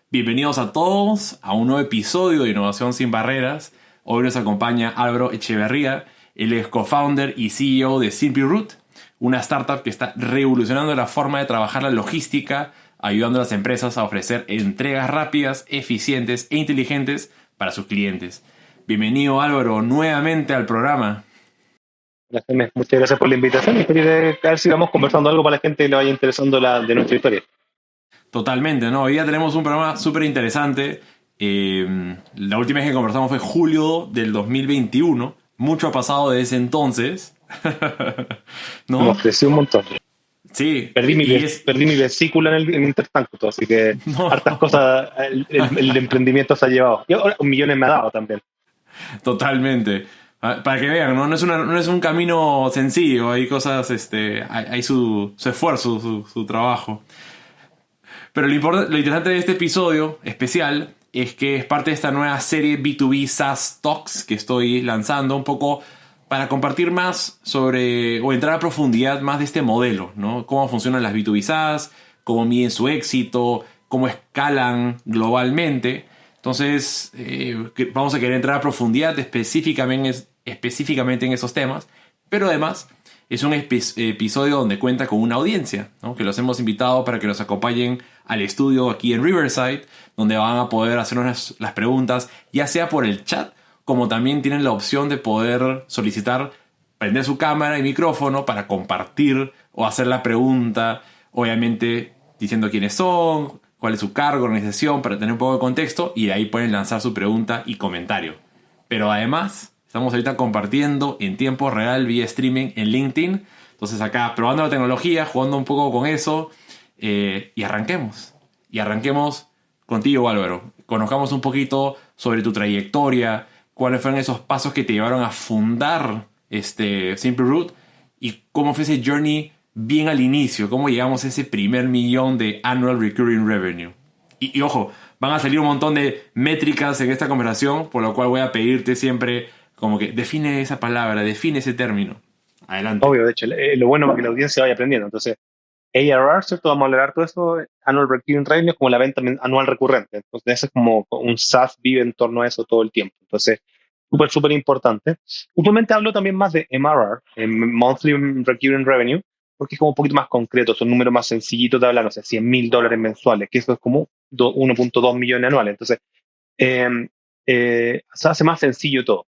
Bienvenidos a todos a un nuevo episodio de Innovación Sin Barreras. Hoy nos acompaña Álvaro Echeverría, él es co-founder y CEO de SimplyRoot, una startup que está revolucionando la forma de trabajar la logística, ayudando a las empresas a ofrecer entregas rápidas, eficientes e inteligentes para sus clientes. Bienvenido, Álvaro, nuevamente al programa. Gracias, muchas gracias por la invitación. Y quería ver si vamos conversando algo para la gente que le vaya interesando de nuestra historia. Totalmente, ¿no? Hoy día tenemos un programa súper interesante. La última vez que conversamos fue julio del 2021. Mucho ha pasado desde ese entonces. ¿No? Nos creció un montón. Sí. Perdí mi vesícula en el intertanto, así que No. hartas cosas el emprendimiento se ha llevado. Y ahora millones me ha dado también. Totalmente. Para que vean, ¿no? No es un camino sencillo. Hay cosas, hay su esfuerzo, su trabajo. Pero lo interesante de este episodio especial es que es parte de esta nueva serie B2B SaaS Talks que estoy lanzando un poco para compartir más sobre o entrar a profundidad más de este modelo, ¿no? Cómo funcionan las B2B SaaS, cómo miden su éxito, cómo escalan globalmente. Entonces, vamos a querer entrar a profundidad específicamente en esos temas, pero además es un episodio donde cuenta con una audiencia, ¿no? Que los hemos invitado para que nos acompañen al estudio aquí en Riverside, donde van a poder hacernos las preguntas, ya sea por el chat, como también tienen la opción de poder solicitar prender su cámara y micrófono para compartir o hacer la pregunta, obviamente diciendo quiénes son, cuál es su cargo, organización, para tener un poco de contexto, y de ahí pueden lanzar su pregunta y comentario. Pero además, estamos ahorita compartiendo en tiempo real vía streaming en LinkedIn. Entonces acá probando la tecnología, jugando un poco con eso, y arranquemos. Y arranquemos contigo, Álvaro. Conozcamos un poquito sobre tu trayectoria, cuáles fueron esos pasos que te llevaron a fundar SimplyRoot y cómo fue ese journey bien al inicio, cómo llegamos a ese primer millón de Annual Recurring Revenue. Y ojo, van a salir un montón de métricas en esta conversación, por lo cual voy a pedirte siempre como que define esa palabra, define ese término. Adelante. Obvio, de hecho, lo bueno es que la audiencia vaya aprendiendo. Entonces, ARR, ¿cierto? Vamos a hablar todo eso. Annual Recurring Revenue es como la venta anual recurrente. Entonces, eso es como un SaaS vive en torno a eso todo el tiempo. Entonces, súper importante. Usualmente hablo también más de MRR, Monthly Recurring Revenue, porque es como un poquito más concreto, son números más sencillitos de hablar, no sé, $100,000 mensuales, que eso es como 1.2 millones anuales. Entonces, se hace más sencillo todo.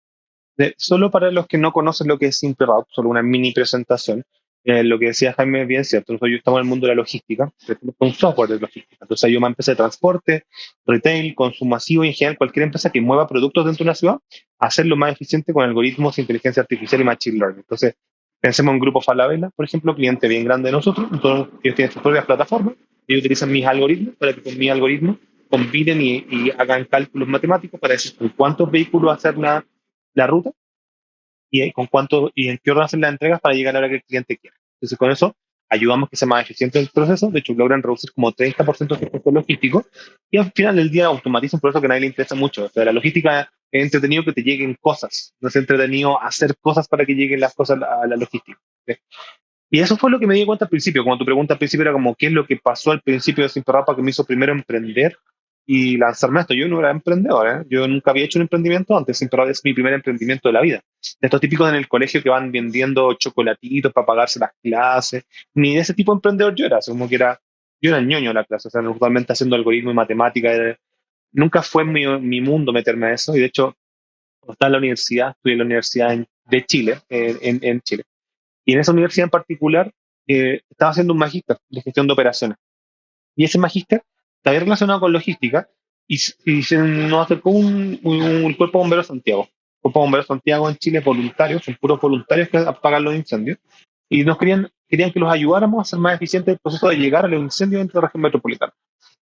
Solo para los que no conocen lo que es SimplyRoute, solo una mini presentación. Lo que decía Jaime es bien cierto. Nosotros estamos en el mundo de la logística, un software de logística. Entonces, hay una empresa de transporte, retail, consumo masivo y en general cualquier empresa que mueva productos dentro de una ciudad, hacerlo más eficiente con algoritmos de inteligencia artificial y machine learning. Entonces, pensemos en Grupo Falabella, por ejemplo, cliente bien grande de nosotros. Entonces, ellos tienen sus propias plataformas y utilizan mis algoritmos para que con mis algoritmos combinen y hagan cálculos matemáticos para decir con cuántos vehículos hacer la ruta y con cuánto y en qué orden hacer las entregas para llegar a la hora que el cliente quiera. Entonces, con eso ayudamos a que sea más eficiente el proceso. De hecho, logran reducir como 30% de costo logístico y al final del día automatizan un proceso que a nadie le interesa mucho. O sea, la logística es entretenido que te lleguen cosas, no es entretenido hacer cosas para que lleguen las cosas a la logística. ¿Sí? Y eso fue lo que me di cuenta al principio. Como tu pregunta al principio era como, ¿qué es lo que pasó al principio de SimplyRoute que me hizo primero emprender y lanzarme a esto? Yo no era emprendedor, ¿eh? Yo nunca había hecho un emprendimiento antes. SimplyRoute es mi primer emprendimiento de la vida. De estos típicos en el colegio que van vendiendo chocolatitos para pagarse las clases. Ni de ese tipo de emprendedor yo era. Como que yo era el ñoño de la clase. O sea, totalmente haciendo algoritmo y matemática. Nunca fue mi mundo meterme a eso. Y de hecho, cuando estaba en la universidad, estudié en la Universidad de Chile, en Chile. Y en esa universidad en particular, estaba haciendo un magíster de gestión de operaciones. Y ese magíster está relacionado con logística y se nos acercó un cuerpo de bomberos Santiago. El cuerpo de bomberos Santiago en Chile, voluntarios, son puros voluntarios que apagan los incendios. Y nos querían que los ayudáramos a hacer más eficiente el proceso de llegar a los incendios dentro de la región metropolitana.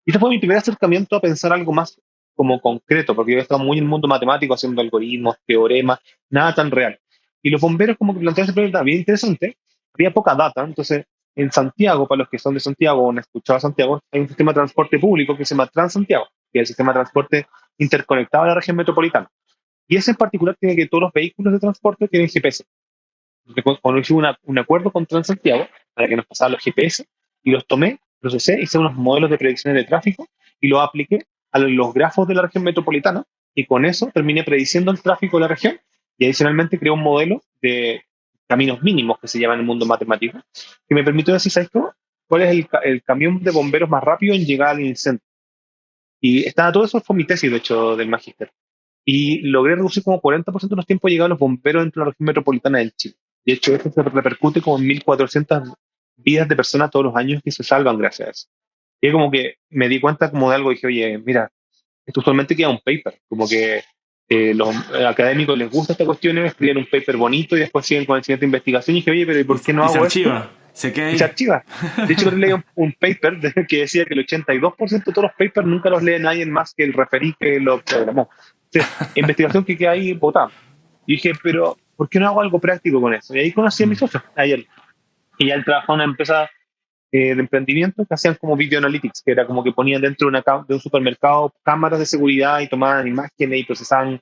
Y ese fue mi primer acercamiento a pensar algo más como concreto, porque yo estaba muy en el mundo matemático, haciendo algoritmos, teoremas, nada tan real. Y los bomberos como que plantearon ese problema bien interesante, había poca data, entonces en Santiago, para los que son de Santiago o han escuchado a Santiago, hay un sistema de transporte público que se llama Transantiago. que es el sistema de transporte interconectado a la región metropolitana. Y ese en particular tiene que todos los vehículos de transporte tienen GPS. Entonces, cuando hice un acuerdo con Transantiago para que nos pasaran los GPS, y los tomé, procesé, hice unos modelos de predicciones de tráfico y los apliqué a los grafos de la región metropolitana, y con eso terminé prediciendo el tráfico de la región, y adicionalmente creé un modelo de caminos mínimos, que se llama en el mundo matemático, que me permitió decir, ¿sabes cómo? ¿Cuál es el camión de bomberos más rápido en llegar al incendio? Y estaba todo eso fue mi tesis, de hecho, del magíster. Y logré reducir como 40% de los tiempos llegados los bomberos dentro de la región metropolitana del Chile. De hecho, esto se repercute como en 1.400 vidas de personas todos los años que se salvan gracias a eso. Y como que me di cuenta como de algo y dije, oye, mira, esto usualmente queda un paper, como que los académicos les gusta esta cuestión, escriben un paper bonito y después siguen con el siguiente investigación y dije, oye, pero ¿y por qué no Y se hago esto? archiva, se queda Y se ahí. archiva. De hecho, yo leí un paper que decía que el 82% de todos los papers nunca los lee nadie más que el referí que lo programó. Entonces, investigación que queda ahí botada. Y dije, pero ¿por qué no hago algo práctico con eso? Y ahí conocí a mi Mm. socio, ayer. Y ya él trabajaba en una empresa de emprendimiento que hacían como video analytics, que era como que ponían dentro de un supermercado cámaras de seguridad y tomaban imágenes y procesaban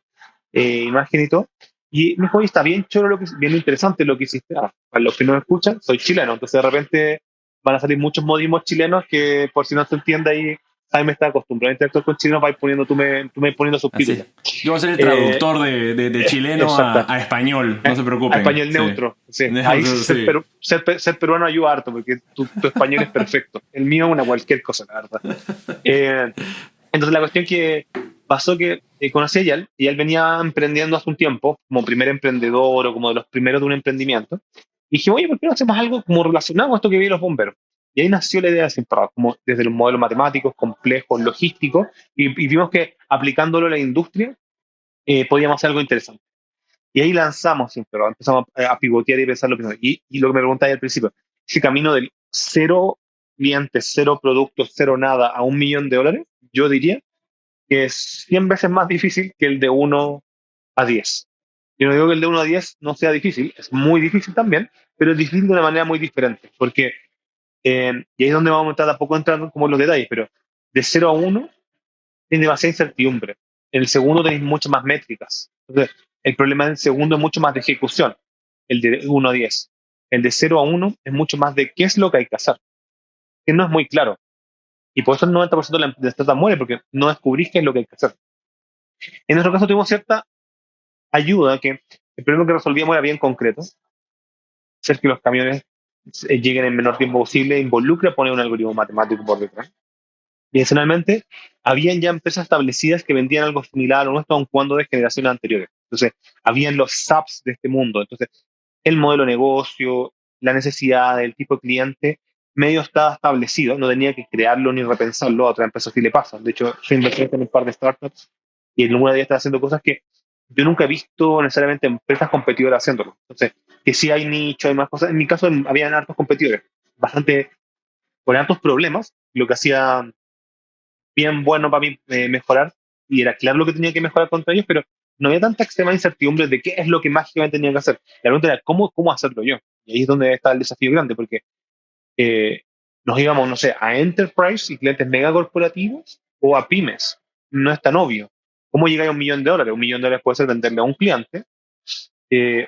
imágenes y todo. Y me dijo, oye, está bien choro, bien interesante lo que hiciste. Ah, para los que no me escuchan, soy chileno, entonces de repente van a salir muchos modismos chilenos que, por si no se entiende ahí, Jaime está acostumbrado a interactuar con chilenos, vais poniendo, tú me poniendo subtítulos. Así. Yo voy a ser el Eh, traductor de chileno exacto. a español, no se A preocupen. español Sí. neutro, sí. Ahí Sí. ser peruano ayuda harto, porque tu español es perfecto. El mío es una cualquier cosa, la verdad. Eh, entonces la cuestión que pasó que conocí a Yal, y él venía emprendiendo hace un tiempo, como primer emprendedor o como de los primeros de un emprendimiento. Y dije, oye, ¿por qué no hacemos algo como relacionado con esto que vi los bomberos? Y ahí nació la idea de Simparado, como desde los modelos matemáticos, complejos, logísticos, y vimos que aplicándolo a la industria podíamos hacer algo interesante. Y ahí lanzamos Simparado, empezamos a pivotear y pensar lo mismo. Y lo que me preguntáis al principio, ese camino del cero clientes, cero productos, cero nada a $1.000.000, yo diría que es 100 veces más difícil que el de 1 a 10. Yo no digo que el de 1 a 10 no sea difícil, es muy difícil también, pero es difícil de una manera muy diferente, porque, y ahí es donde vamos a entrar, tampoco entrando como en los detalles, pero de 0 a 1 tiene demasiada incertidumbre. En el segundo tenéis muchas más métricas. Entonces, el problema del segundo es mucho más de ejecución, el de 1 a 10. El de 0 a 1 es mucho más de qué es lo que hay que hacer, que no es muy claro. Y por eso el 90% de la startup muere, porque no descubrís qué es lo que hay que hacer. En nuestro caso tuvimos cierta ayuda, que el problema que resolvíamos era bien concreto, hacer que los camiones lleguen en el menor tiempo posible, involucra poner un algoritmo matemático por detrás. Y adicionalmente, habían ya empresas establecidas que vendían algo similar a lo nuestro, aun cuando de generaciones anteriores. Entonces, habían los SAPs de este mundo. Entonces, el modelo de negocio, la necesidad, el tipo de cliente, medio estaba establecido, no tenía que crearlo ni repensarlo, a otras empresas sí le pasa. De hecho, soy inversionista en un par de startups y en una de ellas está haciendo cosas que yo nunca he visto necesariamente empresas competidoras haciéndolo. Entonces, que sí hay nicho, hay más cosas. En mi caso, habían hartos competidores, bastante, con hartos problemas, lo que hacía bien bueno para mí mejorar, y era claro lo que tenía que mejorar contra ellos, pero no había tanta extrema incertidumbre de qué es lo que mágicamente tenía que hacer. La pregunta era cómo hacerlo yo. Y ahí es donde está el desafío grande, porque eh, nos íbamos, no sé, a enterprise y clientes mega corporativos o a pymes. No es tan obvio. ¿Cómo llegáis a $1.000.000? $1.000.000 puede ser venderle a un cliente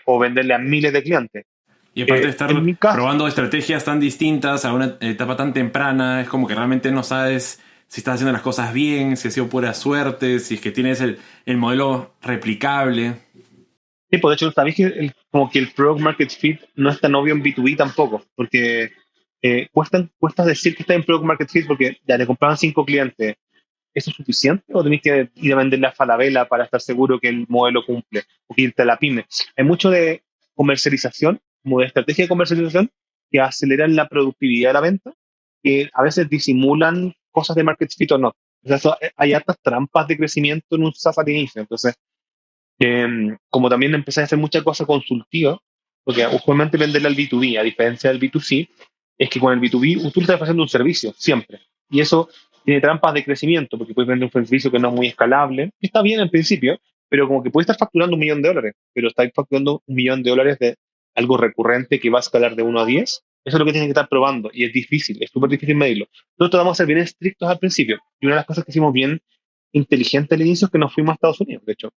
o venderle a miles de clientes. Y aparte de En estar mi caso, probando estrategias tan distintas a una etapa tan temprana, es como que realmente no sabes si estás haciendo las cosas bien, si ha sido pura suerte, si es que tienes el modelo replicable. sí, pues de hecho, sabéis que como que el product market fit no es tan obvio en B2B tampoco, porque cuesta decir que está en product market fit porque ya te compraban 5 clientes. ¿Eso es suficiente o tenéis que ir a venderle a Falabella para estar seguro que el modelo cumple? O que irte a la pyme. Hay mucho de comercialización, como de estrategia de comercialización, que aceleran la productividad de la venta, que a veces disimulan cosas de market fit o no. O sea, hay hartas trampas de crecimiento en un SaaS al inicio. Entonces, como también empecé a hacer mucha cosa consultiva, porque usualmente venderle al B2B, a diferencia del B2C, es que con el B2B tú le estás haciendo un servicio, siempre. Y eso tiene trampas de crecimiento, porque puedes vender un servicio que no es muy escalable, que está bien en principio, pero como que puedes estar facturando $1.000.000, pero estás facturando $1.000.000 de algo recurrente que va a escalar de 1 a 10. Eso es lo que tienes que estar probando, y es difícil, es súper difícil medirlo. Nosotros vamos a ser bien estrictos al principio, y una de las cosas que hicimos bien inteligente al inicio que nos fuimos a Estados Unidos, de hecho.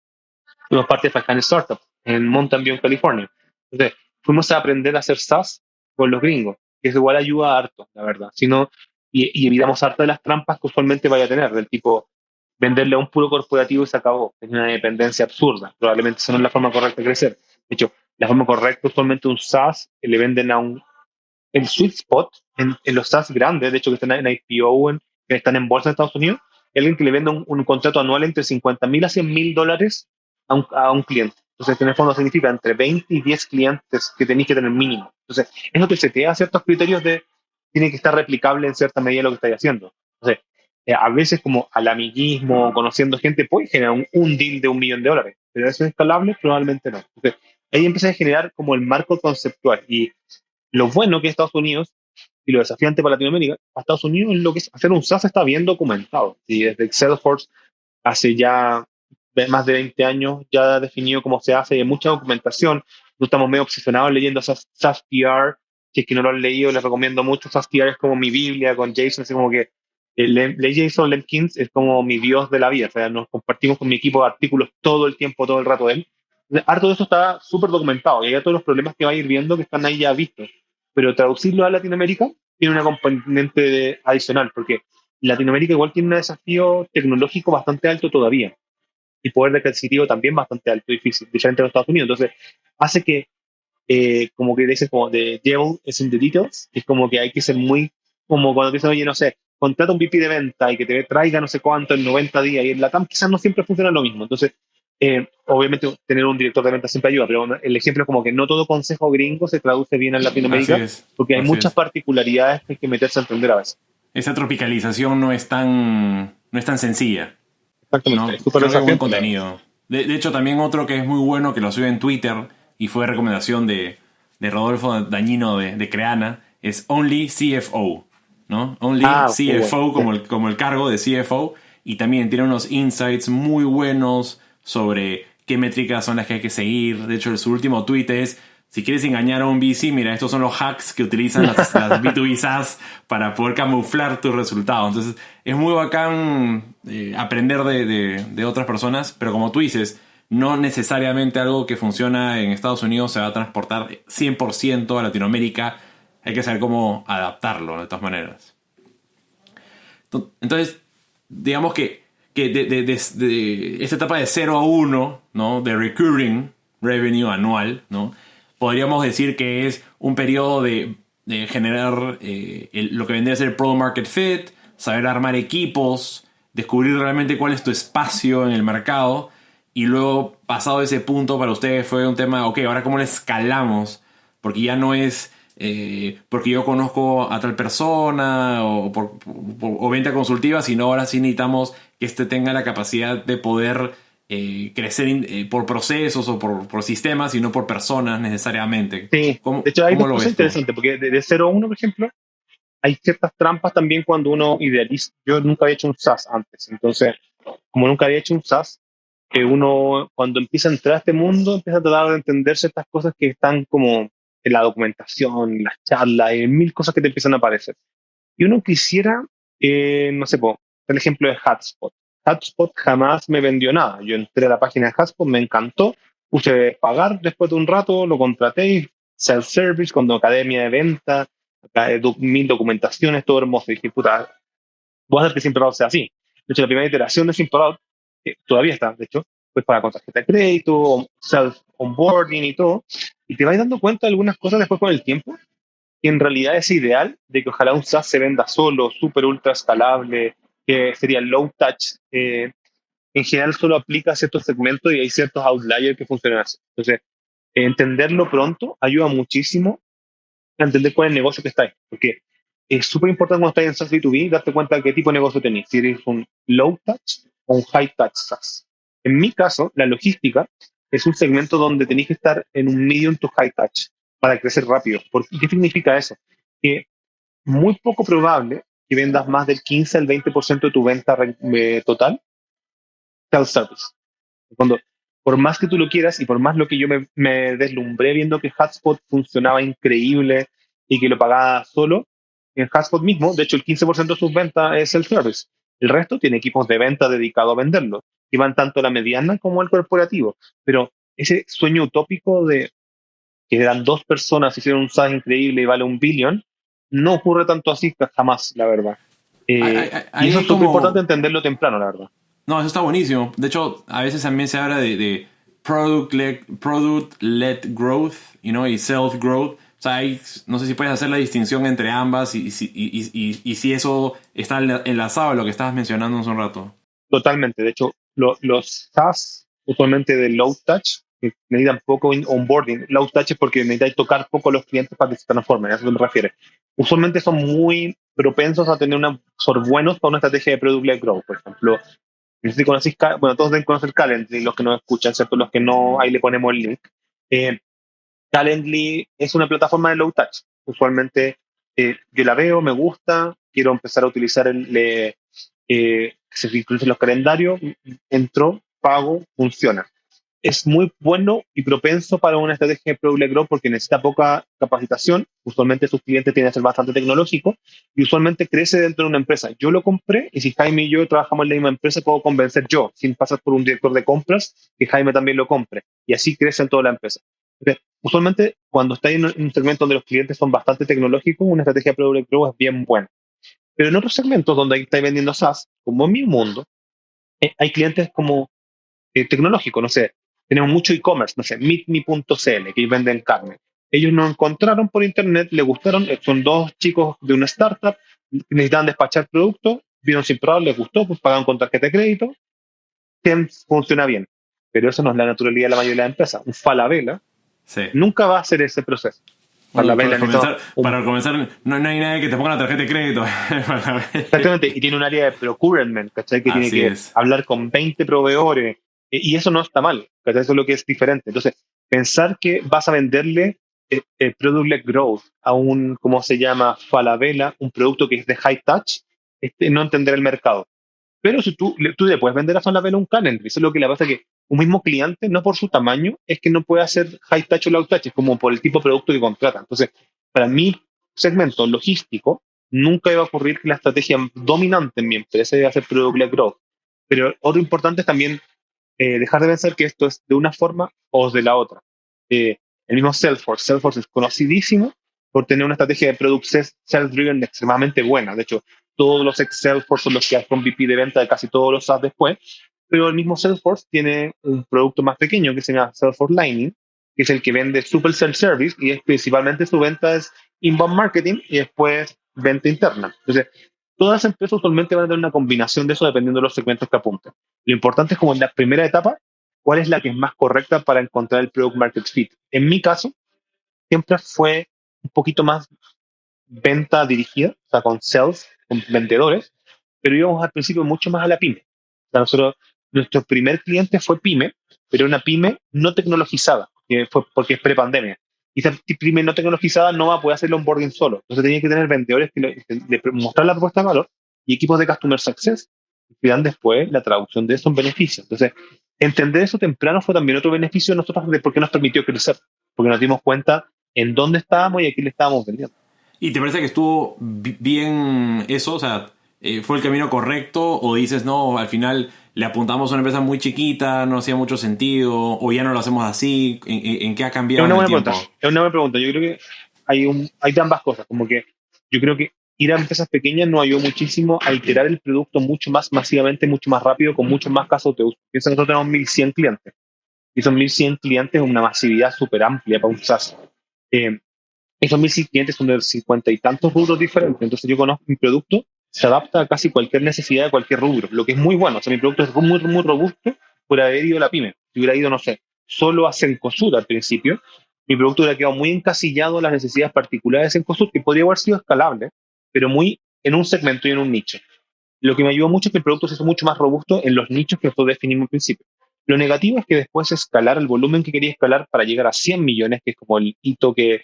Fuimos parte de Falcon Startup en Mountain View, California. Entonces, fuimos a aprender a hacer SaaS con los gringos, que eso igual ayuda harto, la verdad. Si no, y evitamos harto de las trampas que usualmente vaya a tener, del tipo venderle a un puro corporativo y se acabó. Es una dependencia absurda. Probablemente esa no es la forma correcta de crecer. De hecho, la forma correcta usualmente un SaaS que le venden a un el sweet spot en los SaaS grandes, de hecho que están en IPO, que están en bolsa en Estados Unidos, es alguien que le vende un contrato anual entre $50,000 a $100,000 a un cliente. Entonces, en el fondo significa entre 20 y 10 clientes que tenéis que tener mínimo. Entonces, eso te setea ciertos criterios de tiene que estar replicable en cierta medida lo que estáis haciendo. Entonces, a veces como al amiguismo, conociendo gente, puede generar un deal de $1,000,000, pero eso es escalable, probablemente no. Entonces, ahí empieza a generar como el marco conceptual y lo bueno que Estados Unidos y lo desafiante para Latinoamérica, para Estados Unidos lo que es hacer un SaaS está bien documentado. Y desde Salesforce hace ya más de 20 años ya definido cómo se hace, hay mucha documentación. Nosotros estamos medio obsesionados leyendo SaaS PR. Si es que no lo han leído, les recomiendo mucho. SaaS PR es como mi Biblia con Jason, así como que Jason Lemkins es como mi Dios de la vida. O sea, nos compartimos con mi equipo de artículos todo el tiempo, todo el rato de él. Harto de eso está súper documentado y hay todos los problemas que va a ir viendo que están ahí ya vistos, pero traducirlo a Latinoamérica tiene una componente adicional, porque Latinoamérica igual tiene un desafío tecnológico bastante alto todavía y poder adquisitivo también bastante alto, difícil, diferente a los Estados Unidos. Entonces, hace que, como que dicen, como de devil is in the details, es como que hay que ser muy, como cuando te dicen, oye, no sé, contrata un VP de venta y que te traiga no sé cuánto en 90 días, y en la TAM quizás no siempre funciona lo mismo. Entonces, obviamente tener un director de venta siempre ayuda, pero el ejemplo es como que no todo consejo gringo se traduce bien en Así Latinoamérica, es, porque hay así muchas es. particularidades que hay que meterse a entender a veces. Esa tropicalización no es tan sencilla, Exactamente, ¿no? es súper Creo que es buen desafiante, la verdad. contenido. De hecho, también otro que es muy bueno, que lo sube en Twitter, y fue recomendación de Rodolfo Dañino de Creana, es Only CFO, ¿no? Only Ah, muy bueno. CFO Sí. como el cargo de CFO, y también tiene unos insights muy buenos sobre qué métricas son las que hay que seguir. De hecho, su último tweet es: si quieres engañar a un VC, mira, estos son los hacks que utilizan las B2B SaaS para poder camuflar tus resultados. Entonces, es muy bacán aprender de otras personas, pero como tú dices, no necesariamente algo que funciona en Estados Unidos se va a transportar 100% a Latinoamérica. Hay que saber cómo adaptarlo de todas maneras. Entonces, digamos que de esta etapa de 0 a 1, ¿no? De recurring revenue anual, ¿no? Podríamos decir que es un periodo de generar lo que vendría a ser el product market fit, saber armar equipos, descubrir realmente cuál es tu espacio en el mercado, y luego, pasado ese punto, para ustedes fue un tema, ok, ahora cómo le escalamos, porque ya no es porque yo conozco a tal persona o venta consultiva, sino ahora sí necesitamos que este tenga la capacidad de poder crecer por procesos o por sistemas y no por personas necesariamente. Sí, de ¿Cómo, hecho hay cómo dos lo cosas ves tú? interesantes, porque de 0 a 1, por ejemplo, hay ciertas trampas también cuando uno idealiza. Yo nunca había hecho un SaaS antes, entonces, como nunca había hecho un SaaS, que uno cuando empieza a entrar a este mundo empieza a tratar de entender ciertas cosas que están como en la documentación, en las charlas, en mil cosas que te empiezan a aparecer. Y uno quisiera, no sé, el ejemplo de Hotspot. Hotspot jamás me vendió nada. Yo entré a la página de Hotspot, me encantó, puse pagar después de un rato, lo contraté, self-service, cuando academia de venta, mil documentaciones, todo hermoso. Y dije, puta, voy a hacer que Simple sea así. De hecho, la primera iteración de Simple que todavía está, de hecho, pues para con tarjeta de crédito, self-onboarding y todo, y te vas dando cuenta de algunas cosas después con el tiempo que en realidad es ideal de que ojalá un SaaS se venda solo, súper ultra escalable, que sería low touch. En general solo aplica a ciertos segmentos y hay ciertos outliers que funcionan así. Entonces, entenderlo pronto ayuda muchísimo a entender cuál es el negocio que estáis, porque es súper importante cuando estáis en SaaS B2B darte cuenta de qué tipo de negocio tenéis, si eres un low touch o un high touch SaaS. En mi caso, la logística es un segmento donde tenéis que estar en un medium to high touch para crecer rápido. ¿Qué significa eso? Que muy poco probable que vendas más del 15 al 20% de tu venta total self-service. Cuando, por más que tú lo quieras y por más lo que yo me deslumbré viendo que Hotspot funcionaba increíble y que lo pagaba solo, en Hotspot mismo, de hecho el 15% de sus ventas es self-service. El resto tiene equipos de venta dedicados a venderlo, y van tanto a la mediana como al corporativo. Pero ese sueño utópico de que eran dos personas, hicieron un SaaS increíble y vale 1 billón, no ocurre tanto así jamás, la verdad. Y Ahí eso hay es súper importante como... entenderlo temprano, la verdad. No, eso está buenísimo. De hecho, a veces también se habla de product-led growth, y self-growth. O sea, no sé si puedes hacer la distinción entre ambas y si eso está enlazado a lo que estabas mencionando hace un rato. Totalmente. De hecho, los SaaS, usualmente de low touch, que necesitan poco onboarding. Low touch es porque necesitan tocar poco a los clientes para que se transformen. A eso me refiere. Usualmente son muy propensos a tener son buenos para una estrategia de product-led growth. Por ejemplo, no sé si conocéis, bueno, todos deben conocer Calendly, los que nos escuchan, ¿cierto? Los que no, ahí le ponemos el link. Eh, Calendly es una plataforma de low touch. Usualmente yo la veo, me gusta, quiero empezar a utilizar que se sincronicen los calendarios, entro, pago, funciona. Es muy bueno y propenso para una estrategia de Product Growth porque necesita poca capacitación. Usualmente sus clientes tienen que ser bastante tecnológicos y usualmente crece dentro de una empresa. Yo lo compré y si Jaime y yo trabajamos en la misma empresa, puedo convencer yo, sin pasar por un director de compras, que Jaime también lo compre. Y así crece en toda la empresa. Entonces, usualmente, cuando estáis en un segmento donde los clientes son bastante tecnológicos, una estrategia de Product Growth es bien buena. Pero en otros segmentos donde estáis vendiendo SaaS, como en mi mundo, hay clientes como tecnológicos, no sé, tenemos mucho e-commerce, no sé, meetme.cl, que ellos venden carne. Ellos nos encontraron por internet, les gustaron, son dos chicos de una startup, necesitaban despachar productos, vieron sin probar, les gustó, pues pagaron con tarjeta de crédito, que funciona bien. Pero eso no es la naturalidad de la mayoría de las empresas. Un Falabella Sí. nunca va a hacer ese proceso. Oye, Falabella necesita para comenzar no hay nadie que te ponga la tarjeta de crédito. exactamente, y tiene un área de procurement, ¿cachai? Que tiene Así que es. hablar con 20 proveedores, y eso no está mal, ¿cachai? Eso es lo que es diferente. Entonces, pensar que vas a venderle product-led growth a un, ¿cómo se llama? Falabella, un producto que es de high touch, no entender el mercado. Pero si tú le puedes vender a Falabella un calendar, eso es lo que le pasa que un mismo cliente, no por su tamaño, es que no puede hacer high touch o low touch, es como por el tipo de producto que contrata. Entonces, para mi segmento logístico, nunca iba a ocurrir que la estrategia dominante en mi empresa iba a ser product-led growth. Pero otro importante es también dejar de pensar que esto es de una forma o de la otra. El mismo Salesforce. Salesforce es conocidísimo por tener una estrategia de product sales-driven extremadamente buena. De hecho, todos los ex Salesforce son los que son VP de venta de casi todos los SaaS después. Pero el mismo Salesforce tiene un producto más pequeño que se llama Salesforce Lightning, que es el que vende Super Self-Service y es principalmente su venta es inbound marketing y después venta interna. Entonces, todas las empresas usualmente van a tener una combinación de eso dependiendo de los segmentos que apunten. Lo importante es como en la primera etapa, cuál es la que es más correcta para encontrar el product market fit. En mi caso, siempre fue un poquito más venta dirigida, o sea, con sales, con vendedores, pero íbamos al principio mucho más a la pyme. O sea, nuestro primer cliente fue pyme, pero una pyme no tecnologizada, que fue porque es prepandemia. Y esa pyme no tecnologizada no va a poder hacer el onboarding solo. Entonces tenía que tener vendedores que le mostrar la propuesta de valor y equipos de customer success que dan después la traducción de eso en beneficios. Entonces, entender eso temprano fue también otro beneficio de nosotros de por qué nos permitió crecer, porque nos dimos cuenta en dónde estábamos y a quién le estábamos vendiendo. ¿Y te parece que estuvo bien eso? O sea, ¿fue el camino correcto? ¿O dices, no, al final le apuntamos a una empresa muy chiquita, no hacía mucho sentido, o ya no lo hacemos así? ¿En qué ha Es cambiado una en el buena pregunta. tiempo? Es una buena pregunta. Yo creo que hay de ambas cosas. Como que yo creo que ir a empresas pequeñas nos ayudó muchísimo a iterar el producto mucho más masivamente, mucho más rápido, con muchos más casos de uso. Piensa que nosotros tenemos 1.100 clientes. Y son 1.100 clientes una masividad súper amplia para un SaaS. Eh, Esos 1.100 clientes son de 50 y tantos rubros diferentes. Entonces yo conozco mi producto, se adapta a casi cualquier necesidad de cualquier rubro, lo que es muy bueno. O sea, mi producto es muy, muy robusto por haber ido a la pyme. Si hubiera ido, no sé, solo a Cencosud al principio, mi producto hubiera quedado muy encasillado a las necesidades particulares de Cencosud, que podría haber sido escalable, pero muy en un segmento y en un nicho. Lo que me ayudó mucho es que el producto se hizo mucho más robusto en los nichos que nosotros definimos al principio. Lo negativo es que después escalar el volumen que quería escalar para llegar a 100 millones, que es como el hito que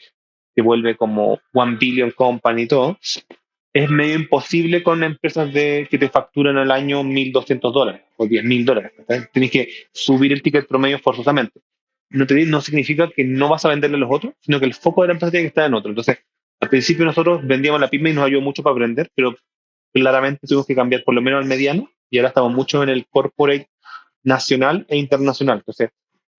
te vuelve como 1 billion company y todo, es medio imposible con empresas que te facturan al año $1.200 o $10.000. Tienes que subir el ticket promedio forzosamente. No significa que no vas a venderle a los otros, sino que el foco de la empresa tiene que estar en otro. Entonces, al principio nosotros vendíamos la pyme y nos ayudó mucho para aprender, pero claramente tuvimos que cambiar por lo menos al mediano y ahora estamos mucho en el corporate nacional e internacional. Entonces,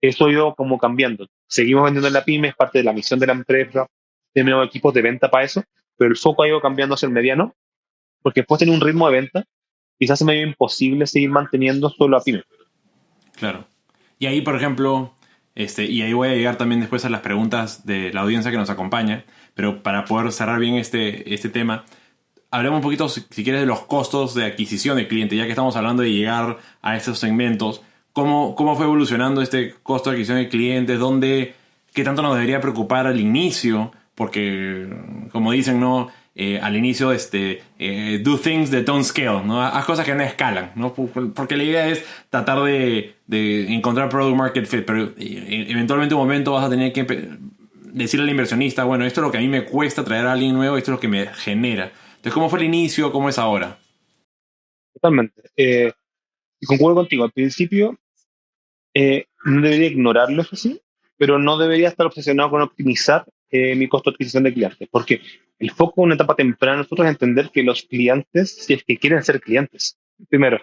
eso ha ido como cambiando. Seguimos vendiendo en la pyme, es parte de la misión de la empresa, tenemos equipos de venta para eso, pero el foco ha ido cambiando hacia el mediano, porque después tiene un ritmo de venta, quizás se me medio imposible seguir manteniendo solo a pyme. Claro. Y ahí, por ejemplo, y ahí voy a llegar también después a las preguntas de la audiencia que nos acompaña, pero para poder cerrar bien este tema, hablemos un poquito, si quieres, de los costos de adquisición de cliente, ya que estamos hablando de llegar a estos segmentos. ¿Cómo fue evolucionando este costo de adquisición de clientes? ¿Qué tanto nos debería preocupar al inicio? Porque, como dicen, ¿no? Al inicio, do things that don't scale, ¿no? Haz cosas que no escalan, ¿no? Porque la idea es tratar de encontrar product market fit, pero eventualmente un momento vas a tener que decirle al inversionista, bueno, esto es lo que a mí me cuesta traer a alguien nuevo, esto es lo que me genera. Entonces, ¿cómo fue el inicio? ¿Cómo es ahora? Totalmente. Y concuerdo contigo, al principio no debería ignorarlo, eso sí, pero no debería estar obsesionado con optimizar mi costo de adquisición de clientes, porque el foco en una etapa temprana de nosotros es entender que los clientes, si es que quieren ser clientes, primero,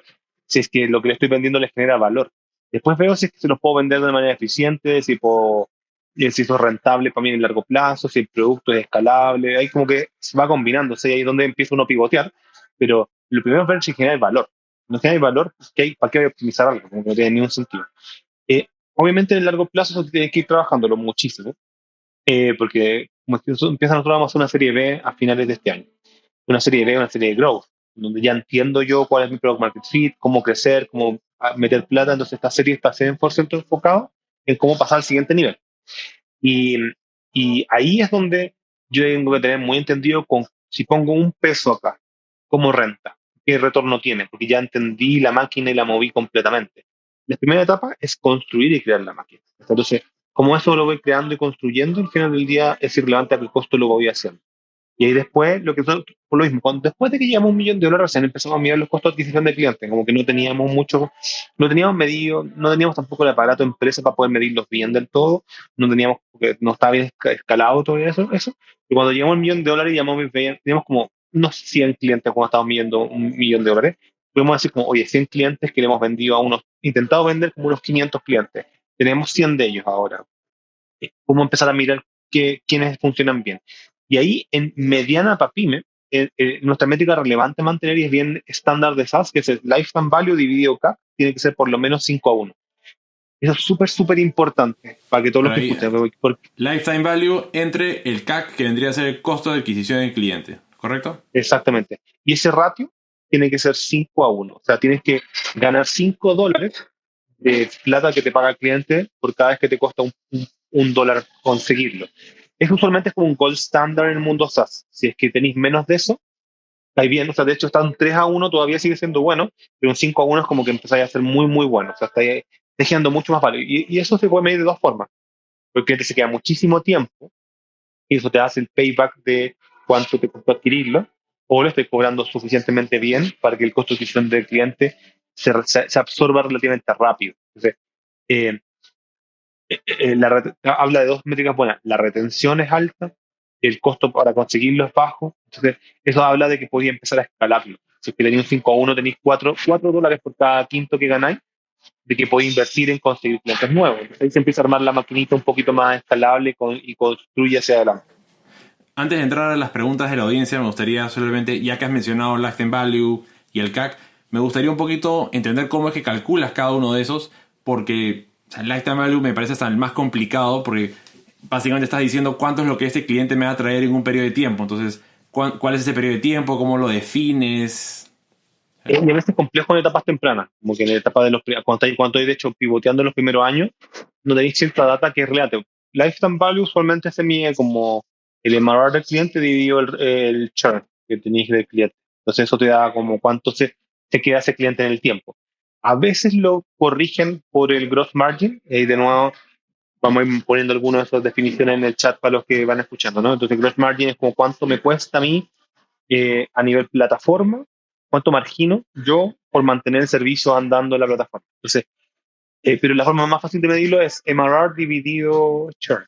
si es que lo que le estoy vendiendo les genera valor. Después veo si es que se los puedo vender de manera eficiente, si eso es rentable para mí en el largo plazo, si el producto es escalable, ahí como que se va combinándose, ahí es donde empieza uno a pivotear, pero lo primero es ver si genera el valor. No genera el valor, pues, ¿para qué voy a optimizar algo? Como que no tiene ningún sentido. Obviamente en el largo plazo eso tiene que ir trabajándolo muchísimo, porque como es que empieza nosotros vamos a hacer una serie B a finales de este año. Una serie B, una serie de growth, donde ya entiendo yo cuál es mi product market fit, cómo crecer, cómo meter plata. Entonces esta serie está 100% enfocada en cómo pasar al siguiente nivel. Y, y ahí es donde yo tengo que tener muy entendido con si pongo un peso acá, cómo renta, qué retorno tiene, porque ya entendí la máquina y la moví completamente. La primera etapa es construir y crear la máquina. Entonces, como eso lo voy creando y construyendo, al final del día es irrelevante a qué costo lo voy haciendo. Y ahí después, por lo mismo, después de que llegamos a $1 millón, se empezamos a mirar los costos de adquisición de clientes, como que no teníamos mucho, no teníamos medido, no teníamos tampoco el aparato de empresa para poder medirlos bien del todo, no teníamos, porque no estaba bien escalado todo eso. Y cuando llegamos al $1 millón, teníamos como unos 100 clientes cuando estábamos midiendo $1 millón. Podemos decir como, oye, 100 clientes que le hemos vendido intentado vender como unos 500 clientes. Tenemos 100 de ellos ahora. Cómo empezar a mirar quiénes funcionan bien. Y ahí, en mediana para pyme, nuestra métrica relevante a mantener y es bien estándar de SaaS, que es el lifetime value dividido CAC, tiene que ser por lo menos 5:1. Eso es súper, súper importante para que todos Pero los que ahí, escuchen, lifetime value entre el CAC, que vendría a ser el costo de adquisición del cliente, ¿correcto? exactamente. Y ese ratio tiene que ser 5:1. O sea, tienes que ganar $5 de plata que te paga el cliente por cada vez que te cuesta un dólar conseguirlo. Eso usualmente es como un gold standard en el mundo SaaS. Si es que tenéis menos de eso, estáis bien. O sea, de hecho, está un 3:1, todavía sigue siendo bueno, pero un 5:1 es como que empezáis a ser muy, muy bueno. O sea, estáis dejando mucho más valor. Y eso se puede medir de dos formas. Porque el cliente se queda muchísimo tiempo y eso te hace el payback de cuánto te costó adquirirlo, o lo estoy cobrando suficientemente bien para que el costo de adquisición del cliente se absorba relativamente rápido. Entonces, eh, habla de dos métricas buenas. La retención es alta, el costo para conseguirlo es bajo. Entonces, eso habla de que podía empezar a escalarlo. Si es que tenéis un 5:1, tenéis $4 por cada quinto que ganáis, de que podéis invertir en conseguir clientes nuevos. Entonces, ahí se empieza a armar la maquinita un poquito más escalable y construye hacia adelante. Antes de entrar a las preguntas de la audiencia, me gustaría solamente, ya que has mencionado Lifetime Value y el CAC, me gustaría un poquito entender cómo es que calculas cada uno de esos, porque o sea, el Lifetime Value me parece hasta el más complicado, porque básicamente estás diciendo cuánto es lo que este cliente me va a traer en un periodo de tiempo. Entonces, ¿cuál es ese periodo de tiempo? ¿Cómo lo defines? Y a veces complejo en etapas tempranas, como que en la etapa de cuando estáis de hecho pivoteando en los primeros años, no tenéis cierta data que es relate. Lifetime value usualmente se mide como el MRR del cliente dividido el churn que tenéis del cliente. Entonces eso te da como cuánto se queda ese cliente en el tiempo. A veces lo corrigen por el gross margin, y de nuevo vamos a ir poniendo algunas de esas definiciones en el chat para los que van escuchando, ¿no? Entonces gross margin es como cuánto me cuesta a mí a nivel plataforma, cuánto margino yo por mantener el servicio andando en la plataforma. Entonces, pero la forma más fácil de medirlo es MRR dividido churn.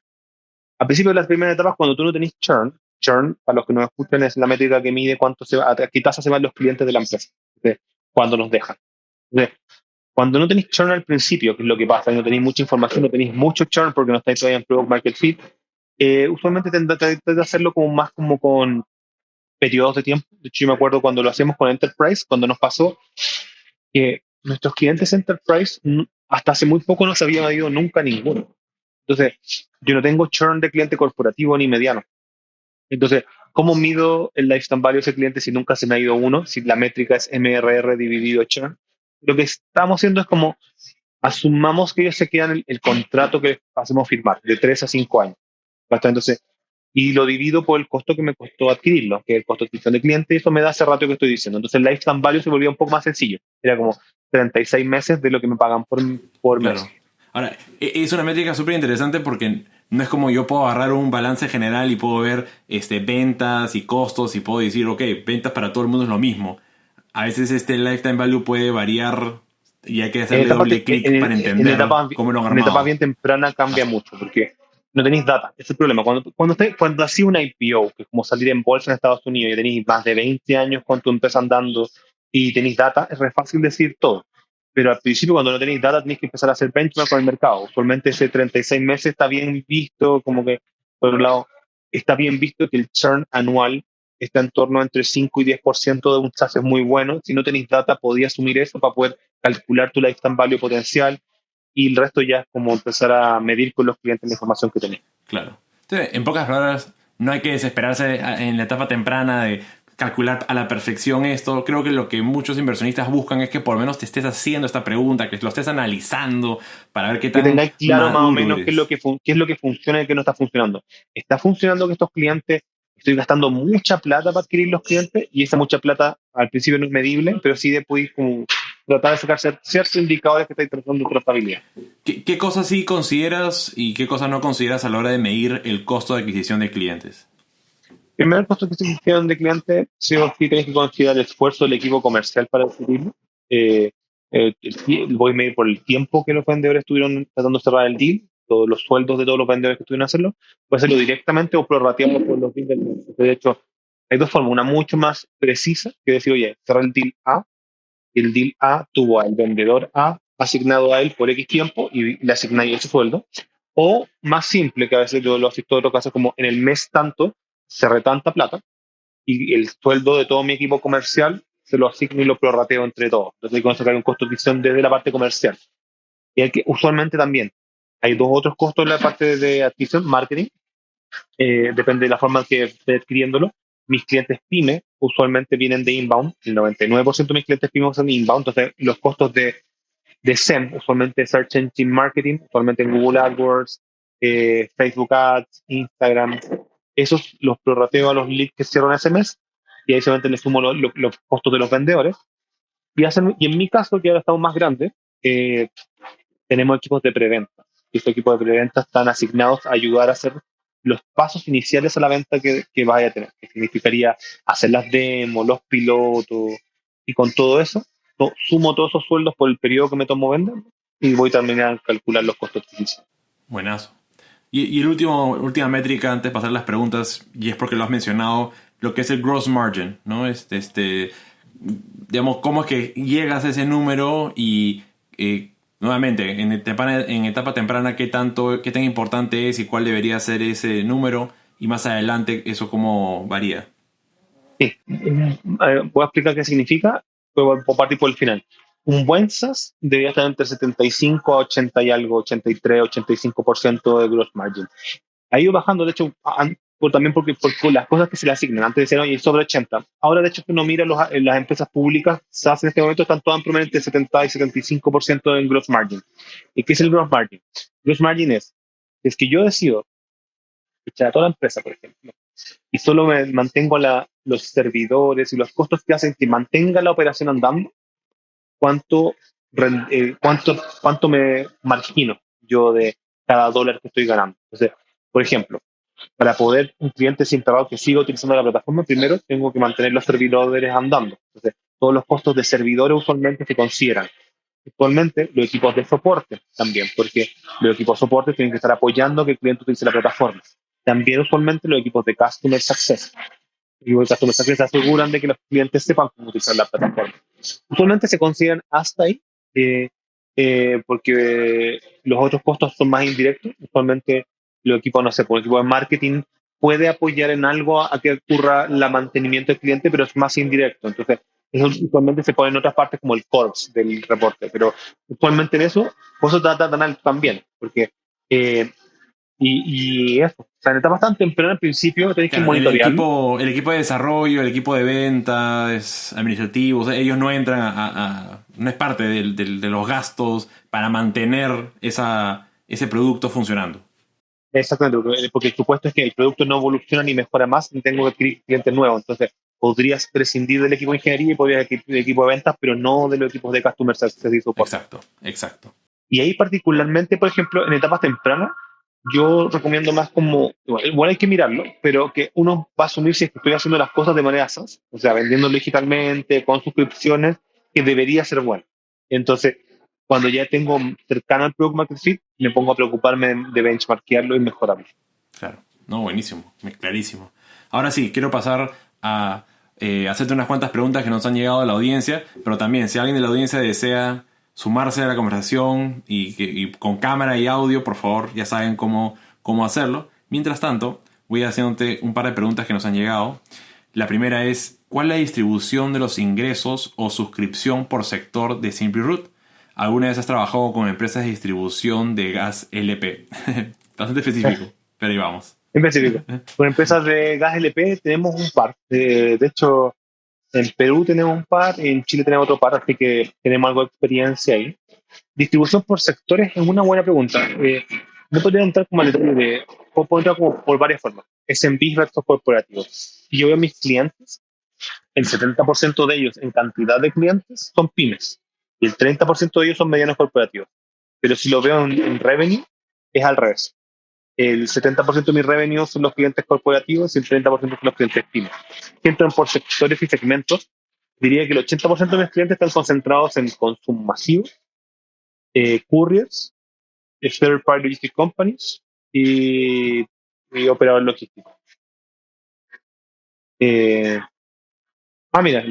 Al principio de las primeras etapas, cuando tú no tenés churn, churn, para los que nos escuchan, es la métrica que mide a qué tasa se van los clientes de la empresa, ¿sí? Cuando nos dejan. Entonces, cuando no tenéis churn al principio, que es lo que pasa, no tenéis mucha información, no tenéis mucho churn porque no estáis todavía en Product Market Fit, usualmente tratáis de hacerlo como más como con periodos de tiempo. De hecho, yo me acuerdo cuando lo hacemos con Enterprise, cuando nos pasó que nuestros clientes Enterprise hasta hace muy poco no se habían ido nunca ninguno. Entonces, yo no tengo churn de cliente corporativo ni mediano. Entonces, ¿cómo mido el lifetime value de ese cliente si nunca se me ha ido uno? Si la métrica es MRR dividido churn. Lo que estamos haciendo es como asumamos que ellos se quedan el contrato que hacemos firmar, de 3 a 5 años. ¿Basta? Entonces, y lo divido por el costo que me costó adquirirlo, que es el costo de adquisición de cliente, y eso me da ese rato que estoy diciendo. Entonces, el lifetime value se volvió un poco más sencillo. Era como 36 meses de lo que me pagan por mes. Claro. Ahora, es una métrica súper interesante porque no es como yo puedo agarrar un balance general y puedo ver ventas y costos y puedo decir, ok, ventas para todo el mundo es lo mismo. A veces este lifetime value puede variar y hay que hacerle doble clic para entender cómo lo han en etapa armado. bien temprana cambia mucho, porque no tenéis data. Ese es el problema. Cuando hacía una IPO, que es como salir en bolsa en Estados Unidos, y tenéis más de 20 años con tu empresa andando y tenéis data, es re fácil decir todo. Pero al principio, cuando no tenéis data, tenéis que empezar a hacer benchmark con el mercado. Usualmente ese 36 meses está bien visto, como que, por un lado, está bien visto que el churn anual está en torno a entre 5 y 10% de un SaaS es muy bueno. Si no tenéis data, podía asumir eso para poder calcular tu lifetime value potencial y el resto ya es como empezar a medir con los clientes la información que tenéis. Claro. Entonces, en pocas palabras, no hay que desesperarse en la etapa temprana de calcular a la perfección esto. Creo que lo que muchos inversionistas buscan es que por lo menos te estés haciendo esta pregunta, que lo estés analizando para ver qué Que tan tengáis claro más o maduro menos eres. qué es lo que funciona y qué no está funcionando. ¿Está funcionando que estos clientes, estoy gastando mucha plata para adquirir los clientes y esa mucha plata al principio no es medible, pero sí de poder como tratar de sacar ciertos indicadores que estáis tratando de trazabilidad? ¿Qué cosas sí consideras y qué cosas no consideras a la hora de medir el costo de adquisición de clientes? Primero, el costo de adquisición de cliente, sí o sí tienes que considerar el esfuerzo del equipo comercial para adquirirlo. Eh, Voy a medir por el tiempo que los vendedores estuvieron tratando de cerrar el deal, todos los sueldos de todos los vendedores que estuvieron a hacerlo. Puede hacerlo directamente o prorratearlo por los deals del mes. De hecho, hay dos formas. Una mucho más precisa, que decir, oye, cerrar el deal A, y el deal A tuvo al vendedor A asignado a él por X tiempo y le asignáis ese sueldo. O más simple, que a veces yo lo asisto en otros casos, como en el mes tanto, cerré tanta plata y el sueldo de todo mi equipo comercial se lo asigno y lo prorrateo entre todos. Entonces hay que sacar un costo de adquisición desde la parte comercial. Y hay que, usualmente también hay dos otros costos en la parte de adquisición, marketing, depende de la forma en que esté adquiriéndolo. Mis clientes pyme usualmente vienen de inbound, el 99% de mis clientes pyme son de inbound, entonces los costos de SEM, usualmente Search Engine Marketing, usualmente en Google AdWords, Facebook Ads, Instagram, esos los prorrateo a los leads que cierran ese mes y ahí solamente le sumo los costos de los vendedores. Y en mi caso, que ahora estamos más grandes, eh, tenemos equipos de preventa. Y estos equipos de preventa están asignados a ayudar a hacer los pasos iniciales a la venta que vaya a tener, que significaría hacer las demos, los pilotos, y con todo eso, sumo todos esos sueldos por el periodo que me tomo vender y voy también a calcular los costos de adquisición. Buenazo. Y el última métrica antes de pasar las preguntas, y es porque lo has mencionado, lo que es el gross margin, ¿no? Digamos, cómo es que llegas a ese número y nuevamente, en etapa temprana, qué tan importante es y cuál debería ser ese número, y más adelante eso cómo varía. Sí, voy a explicar qué significa, pero voy a partir por el final. Un buen SaaS debería estar entre 75 a 80 y algo, 83, 85% de gross margin. Ha ido bajando, de hecho, también por las cosas que se le asignan. Antes decían, oye, sobre 80. Ahora, de hecho, que uno mira las empresas públicas, SaaS en este momento están todas en promedio entre 70 y 75% en gross margin. ¿Y qué es el gross margin? Gross margin es que yo decido echar a toda la empresa, por ejemplo, y solo me mantengo los servidores y los costos que hacen que mantenga la operación andando, ¿cuánto, cuánto me margino yo de cada dólar que estoy ganando? Entonces, por ejemplo, para poder un cliente sin pagar que siga utilizando la plataforma, primero tengo que mantener los servidores andando. Entonces, todos los costos de servidores usualmente se consideran. Actualmente, los equipos de soporte también, porque los equipos de soporte tienen que estar apoyando que el cliente utilice la plataforma. También usualmente los equipos de Customer Success. Los equipos de Customer Success se aseguran de que los clientes sepan cómo utilizar la plataforma. Usualmente se consideran hasta ahí, eh, porque los otros costos son más indirectos. Usualmente los equipos, no sé, por el equipo de marketing puede apoyar en algo a que ocurra el mantenimiento del cliente, pero es más indirecto. Entonces, eso usualmente se pone en otras partes como el corps del reporte, pero usualmente en eso, por eso trata tan alto también, porque eh, y eso, o sea, en etapas tan tempranas al principio tenéis que Claro, monitorearlo. el equipo de desarrollo, el equipo de ventas, administrativos, ellos no entran no es parte de los gastos para mantener ese producto funcionando. Exactamente, porque el supuesto es que el producto no evoluciona ni mejora más, ni tengo que adquirir clientes nuevos. Entonces, podrías prescindir del equipo de ingeniería y podrías adquirir del equipo de ventas, pero no de los equipos de customer success y support. Exacto, exacto. Y ahí particularmente, por ejemplo, en etapas tempranas, yo recomiendo más como, igual hay que mirarlo, pero que uno va a asumir si es que estoy haciendo las cosas de manera SaaS, o sea, vendiéndolo digitalmente, con suscripciones, que debería ser bueno. Entonces, cuando ya tengo cercano al Product Market Fit, me pongo a preocuparme de benchmarkearlo y mejorarlo. Claro. No, buenísimo, clarísimo. Ahora sí, quiero pasar a hacerte unas cuantas preguntas que nos han llegado a la audiencia, pero también si alguien de la audiencia desea sumarse a la conversación y con cámara y audio, por favor, ya saben cómo hacerlo. Mientras tanto, voy haciéndote un par de preguntas que nos han llegado. La primera es, ¿cuál es la distribución de los ingresos o suscripción por sector de SimplyRoot? ¿Alguna vez has trabajado con empresas de distribución de gas LP? Bastante específico, pero ahí vamos. En específico, con empresas de gas LP tenemos un par. De hecho, en Perú tenemos un par, en Chile tenemos otro par, así que tenemos algo de experiencia ahí. Distribución por sectores es una buena pregunta. No podría entrar como al detalle de, puedo entrar como por varias formas. SMBs versus corporativos. Si yo veo a mis clientes, el 70% de ellos en cantidad de clientes son pymes y el 30% de ellos son medianos corporativos. Pero si lo veo en revenue, es al revés. El 70% de mis revenue son los clientes corporativos y el 30% son los clientes pymes. Si entran por sectores y segmentos, diría que el 80% de mis clientes están concentrados en consumo masivo, couriers, third party logistic companies y operadores logísticos. Eh, mira,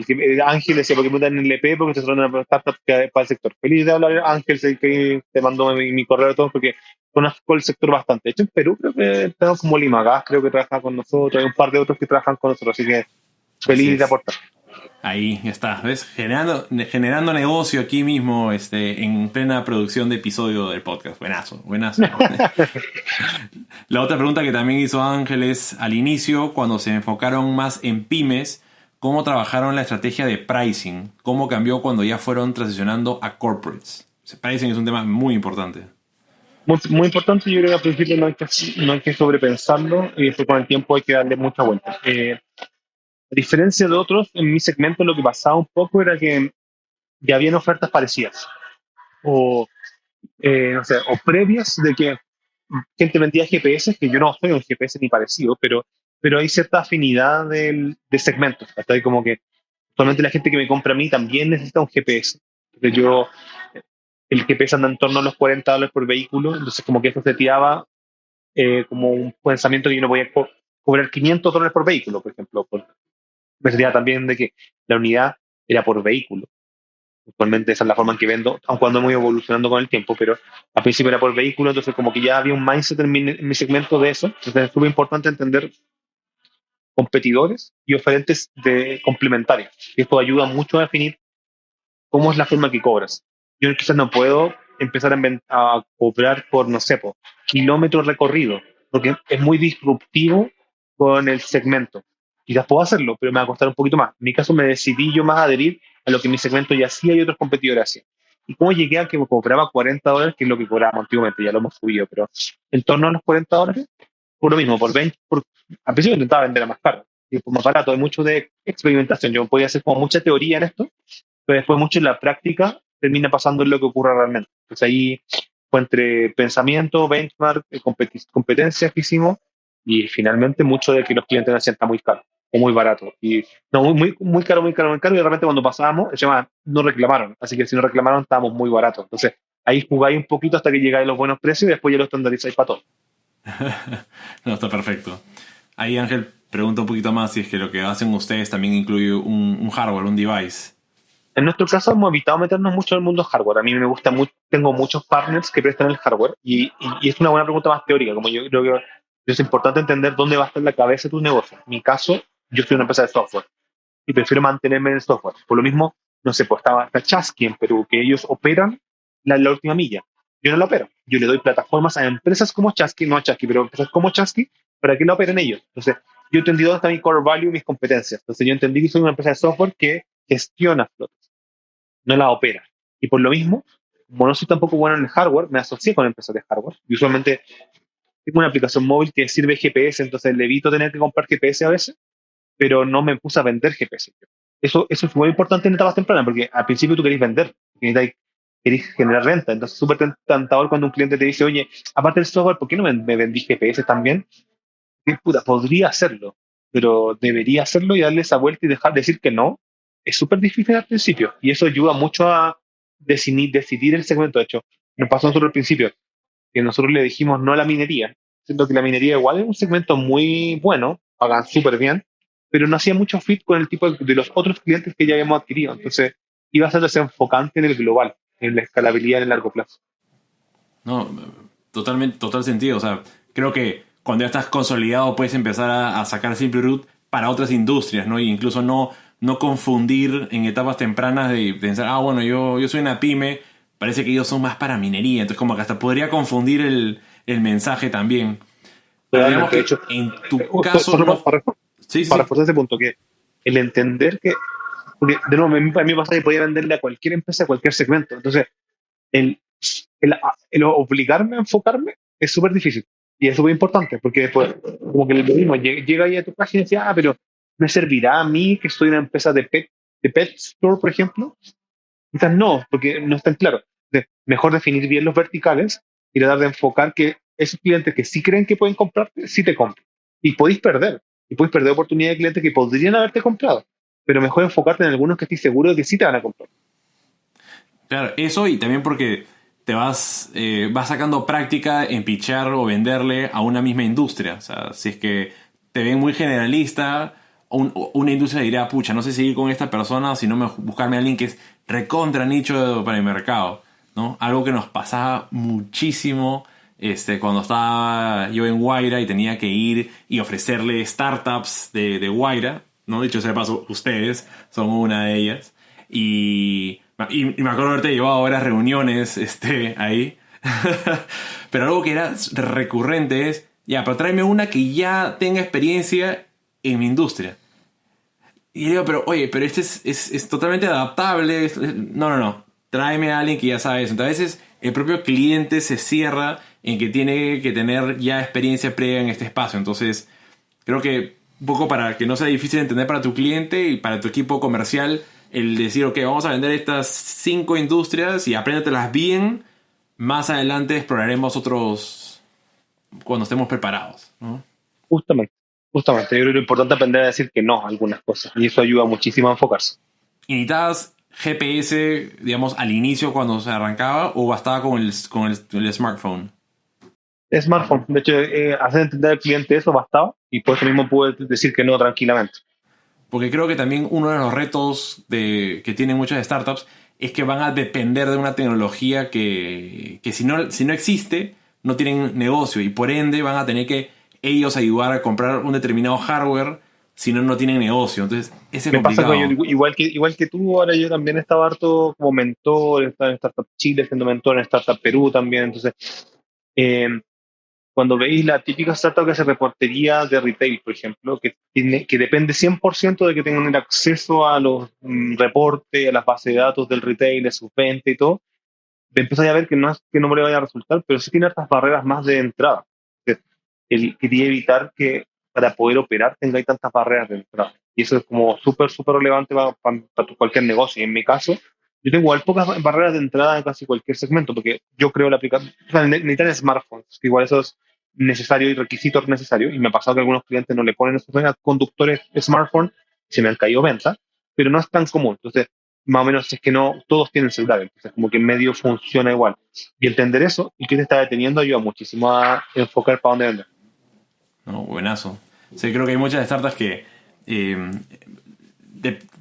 Ángel decía, porque me dan el LP porque se trata de una startup que para el sector. Feliz de hablar, Ángel, sé que te mandó mi correo y todo, porque conozco el sector bastante. De hecho, en Perú creo que tenemos como Limagas, creo que trabaja con nosotros, hay un par de otros que trabajan con nosotros, así que Así feliz de es. aportar. Ahí está, ¿ves? Generando negocio aquí mismo, en plena producción de episodio del podcast. Buenazo, buenazo. La otra pregunta que también hizo Ángel es, al inicio, cuando se enfocaron más en pymes, ¿cómo trabajaron la estrategia de pricing? ¿Cómo cambió cuando ya fueron transicionando a corporates? O sea, pricing es un tema muy importante. Muy, muy importante, yo creo que al principio no hay que sobrepensarlo y después con el tiempo hay que darle mucha vuelta. A diferencia de otros, en mi segmento lo que pasaba un poco era que ya habían ofertas parecidas o, no sé, o previas de que gente vendía GPS, que yo no soy un GPS ni parecido, pero hay cierta afinidad de segmentos. Hasta ahí como que actualmente la gente que me compra a mí también necesita un GPS. Entonces el GPS anda en torno a los $40 por vehículo, entonces como que eso seteaba como un pensamiento que yo no voy a cobrar $500 por vehículo, por ejemplo. Me sería también de que la unidad era por vehículo. Actualmente esa es la forma en que vendo, aun cuando hemos ido evolucionando con el tiempo, pero al principio era por vehículo, entonces como que ya había un mindset en mi segmento de eso. Entonces es súper importante entender competidores y oferentes complementarios. Y esto ayuda mucho a definir cómo es la forma que cobras. Yo quizás no puedo empezar a cobrar por, no sé, por kilómetros recorridos, porque es muy disruptivo con el segmento. Quizás puedo hacerlo, pero me va a costar un poquito más. En mi caso me decidí yo más a adherir a lo que mi segmento ya hacía y otros competidores hacían. ¿Y cómo llegué a que me cobraba $40, que es lo que cobrábamos antiguamente? Ya lo hemos subido, pero en torno a los $40, por lo mismo, al principio intentaba vender a más caro, y por más barato. Hay mucho de experimentación. Yo podía hacer como mucha teoría en esto, pero después mucho en la práctica termina pasando en lo que ocurre realmente. Entonces ahí fue entre pensamiento, benchmark, competencias que hicimos y finalmente mucho de que los clientes decían está muy caro o muy barato. Y no, muy caro, muy caro, muy caro. Y de repente cuando pasamos, se llama, no reclamaron. Así que si no reclamaron, estábamos muy baratos. Entonces ahí jugáis un poquito hasta que llegáis a los buenos precios y después ya lo estandarizáis para todo. No, está perfecto. Ahí Ángel pregunta un poquito más si es que lo que hacen ustedes también incluye un hardware, un device. En nuestro caso hemos evitado meternos mucho en el mundo hardware. A mí me gusta mucho, tengo muchos partners que prestan el hardware y es una buena pregunta más teórica, como yo creo que es importante entender dónde va a estar la cabeza de tu negocio. En mi caso, yo soy una empresa de software y prefiero mantenerme en el software. Por lo mismo, no sé, pues está Chasqui en Perú, que ellos operan la última milla. Yo no la opero. Yo le doy plataformas a empresas como Chasqui, no a Chasqui, pero empresas como Chasqui, para que la operen ellos. Entonces, yo he entendido dónde está mi core value y mis competencias. Entonces, yo entendí que soy una empresa de software que gestiona flotas, no la opera. Y por lo mismo, como no soy tampoco bueno en el hardware, me asocié con empresas de hardware. Y usualmente tengo una aplicación móvil que sirve GPS, entonces le evito tener que comprar GPS a veces, pero no me puse a vender GPS. Eso es muy importante en etapas tempranas, porque al principio tú querés vender, querés generar renta. Entonces es súper tentador cuando un cliente te dice, oye, aparte del software, ¿por qué no me vendí GPS también? Que, puta, podría hacerlo, pero debería hacerlo y darle esa vuelta y dejar de decir que no. Es súper difícil al principio y eso ayuda mucho a decidir el segmento. De hecho, nos pasó a nosotros al principio, que nosotros le dijimos no a la minería, siendo que la minería igual es un segmento muy bueno, pagan súper bien, pero no hacía mucho fit con el tipo de los otros clientes que ya habíamos adquirido. Entonces, iba a ser desenfocante en el global, en la escalabilidad en el largo plazo. No, totalmente, total sentido. O sea, creo que cuando ya estás consolidado puedes empezar a sacar Simple Root para otras industrias, ¿no? Y incluso no confundir en etapas tempranas de pensar, ah, bueno, yo soy una pyme, parece que ellos son más para minería. Entonces, como que hasta podría confundir el mensaje también. Pero digamos Realmente, de que hecho, en tu justo, caso solo no. Sí, sí, para sí. reforzar ese punto, que el entender que, porque de nuevo, a mí me pasa que podía venderle a cualquier empresa, a cualquier segmento. Entonces, el, el obligarme a enfocarme es súper difícil y es súper importante, porque después, como que el mismo llega ahí a tu página y dice, ah, pero ¿me servirá a mí que soy una empresa de pet store, por ejemplo? Quizás no, porque no es tan claro. Mejor definir bien los verticales y tratar de enfocar que esos clientes que sí creen que pueden comprarte, sí te compren. Y podéis perder. Y podéis perder oportunidades de clientes que podrían haberte comprado. Pero mejor enfocarte en algunos que estoy seguro de que sí te van a comprar. Claro, eso y también porque te vas sacando práctica en pitchar o venderle a una misma industria. O sea, si es que te ven muy generalista, una industria dirá, pucha, no sé si ir con esta persona o si no buscarme a alguien que es recontra nicho para el mercado, ¿no? Algo que nos pasaba muchísimo cuando estaba yo en Guaira y tenía que ir y ofrecerle startups de Guaira, ¿no? Dicho sea de paso, ustedes son una de ellas. Y me acuerdo haberte llevado a varias reuniones ahí. Pero algo que era recurrente es, ya, pero tráeme una que ya tenga experiencia en mi industria. Y yo digo, pero oye, pero este es totalmente adaptable. No, no, no. Tráeme a alguien que ya sabe eso. Entonces, a veces el propio cliente se cierra en que tiene que tener ya experiencia previa en este espacio. Entonces, creo que un poco para que no sea difícil de entender para tu cliente y para tu equipo comercial, el decir, ok, vamos a vender estas 5 industrias y apréndatelas bien. Más adelante exploraremos otros cuando estemos preparados, ¿no? Justamente. Justamente. Yo creo que lo importante es aprender a decir que no a algunas cosas. Y eso ayuda muchísimo a enfocarse. ¿Y necesitabas GPS, digamos, al inicio cuando se arrancaba o bastaba con el smartphone? Smartphone. De hecho, hacer entender al cliente eso bastaba y por eso mismo pude decir que no tranquilamente. Porque creo que también uno de los retos que tienen muchas startups es que van a depender de una tecnología que si no existe, no tienen negocio y por ende van a tener que ellos ayudar a comprar un determinado hardware, si no, no tienen negocio. Entonces, ese es Me pasa con yo, complicado. igual que tú, ahora yo también estaba harto como mentor, estaba en Startup Chile siendo mentor, en Startup Perú también. Entonces, eh, cuando veis la típica startup que hace reportería de retail, por ejemplo, que depende 100% de que tengan el acceso a los reportes, a las bases de datos del retail, de sus ventas y todo, empezáis a ver que no es que no le vaya a resultar, pero sí tiene estas barreras más de entrada. Quería evitar que para poder operar tengáis tantas barreras de entrada. Y eso es como súper, súper relevante para cualquier negocio. Y en mi caso, yo tengo igual pocas barreras de entrada en casi cualquier segmento, porque yo creo la aplicación, o sea, necesitan smartphones, que igual eso es necesario y requisito necesario. Y me ha pasado que algunos clientes no le ponen esos conductores smartphone, se me han caído ventas, pero no es tan común. Entonces, más o menos es que no todos tienen celular, entonces como que en medio funciona igual. Y entender eso y que te está deteniendo ayuda muchísimo a enfocar para dónde vender. ¿No? Buenazo. Sí, creo que hay muchas startups que